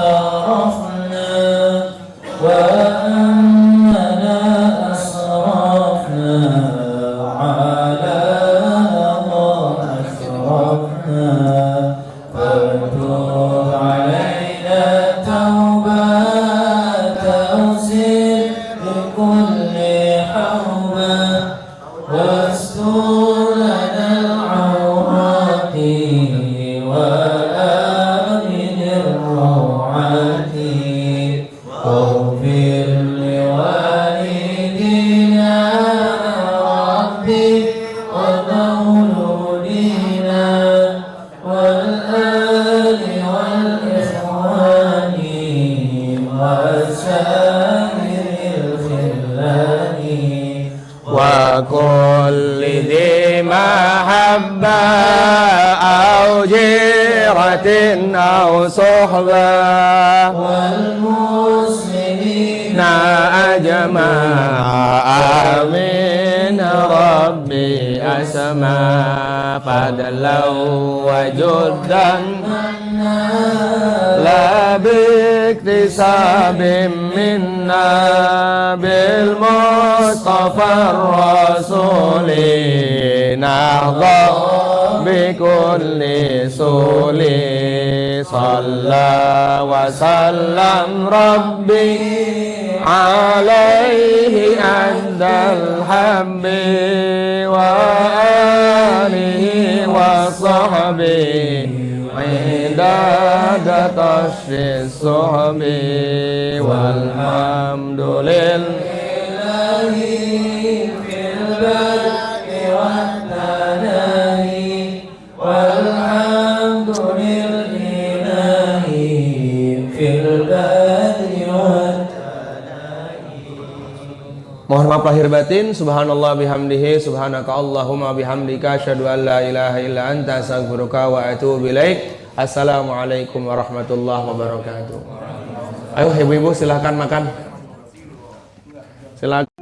شرفنا وأننا أسرفنا على ما أسرفنا فتوب علينا توبة تغسل بكل حوبة واستر لنا العورات وآمن الروعات واغفر لوالدينا ربي ومولودينا والآل والإخوان وسائر الخلان وكل ذي محبة أو جيرة أو صحبة والمسلمين أجمع آمين ربي أسمى فضلا وجدا لا باكتساب منا بالمصطفى الرسول نرضى بكل سول صلى وسلم ربي عليه أدى الحب وآله وصحبه عداد طشر الصحب والحمد لله في البدء والثناء والحمد لله في البدء والثناء. Mohon maaf lahir batin. Subhanallah bihamdihi, subhanaka Allahumma bihamdika, asyhadu an la ilaha illa anta, astaghfiruka wa atubu ilaik. Assalamualaikum warahmatullahi wabarakatuh. Ayo ibu-ibu silahkan makan. Silakan.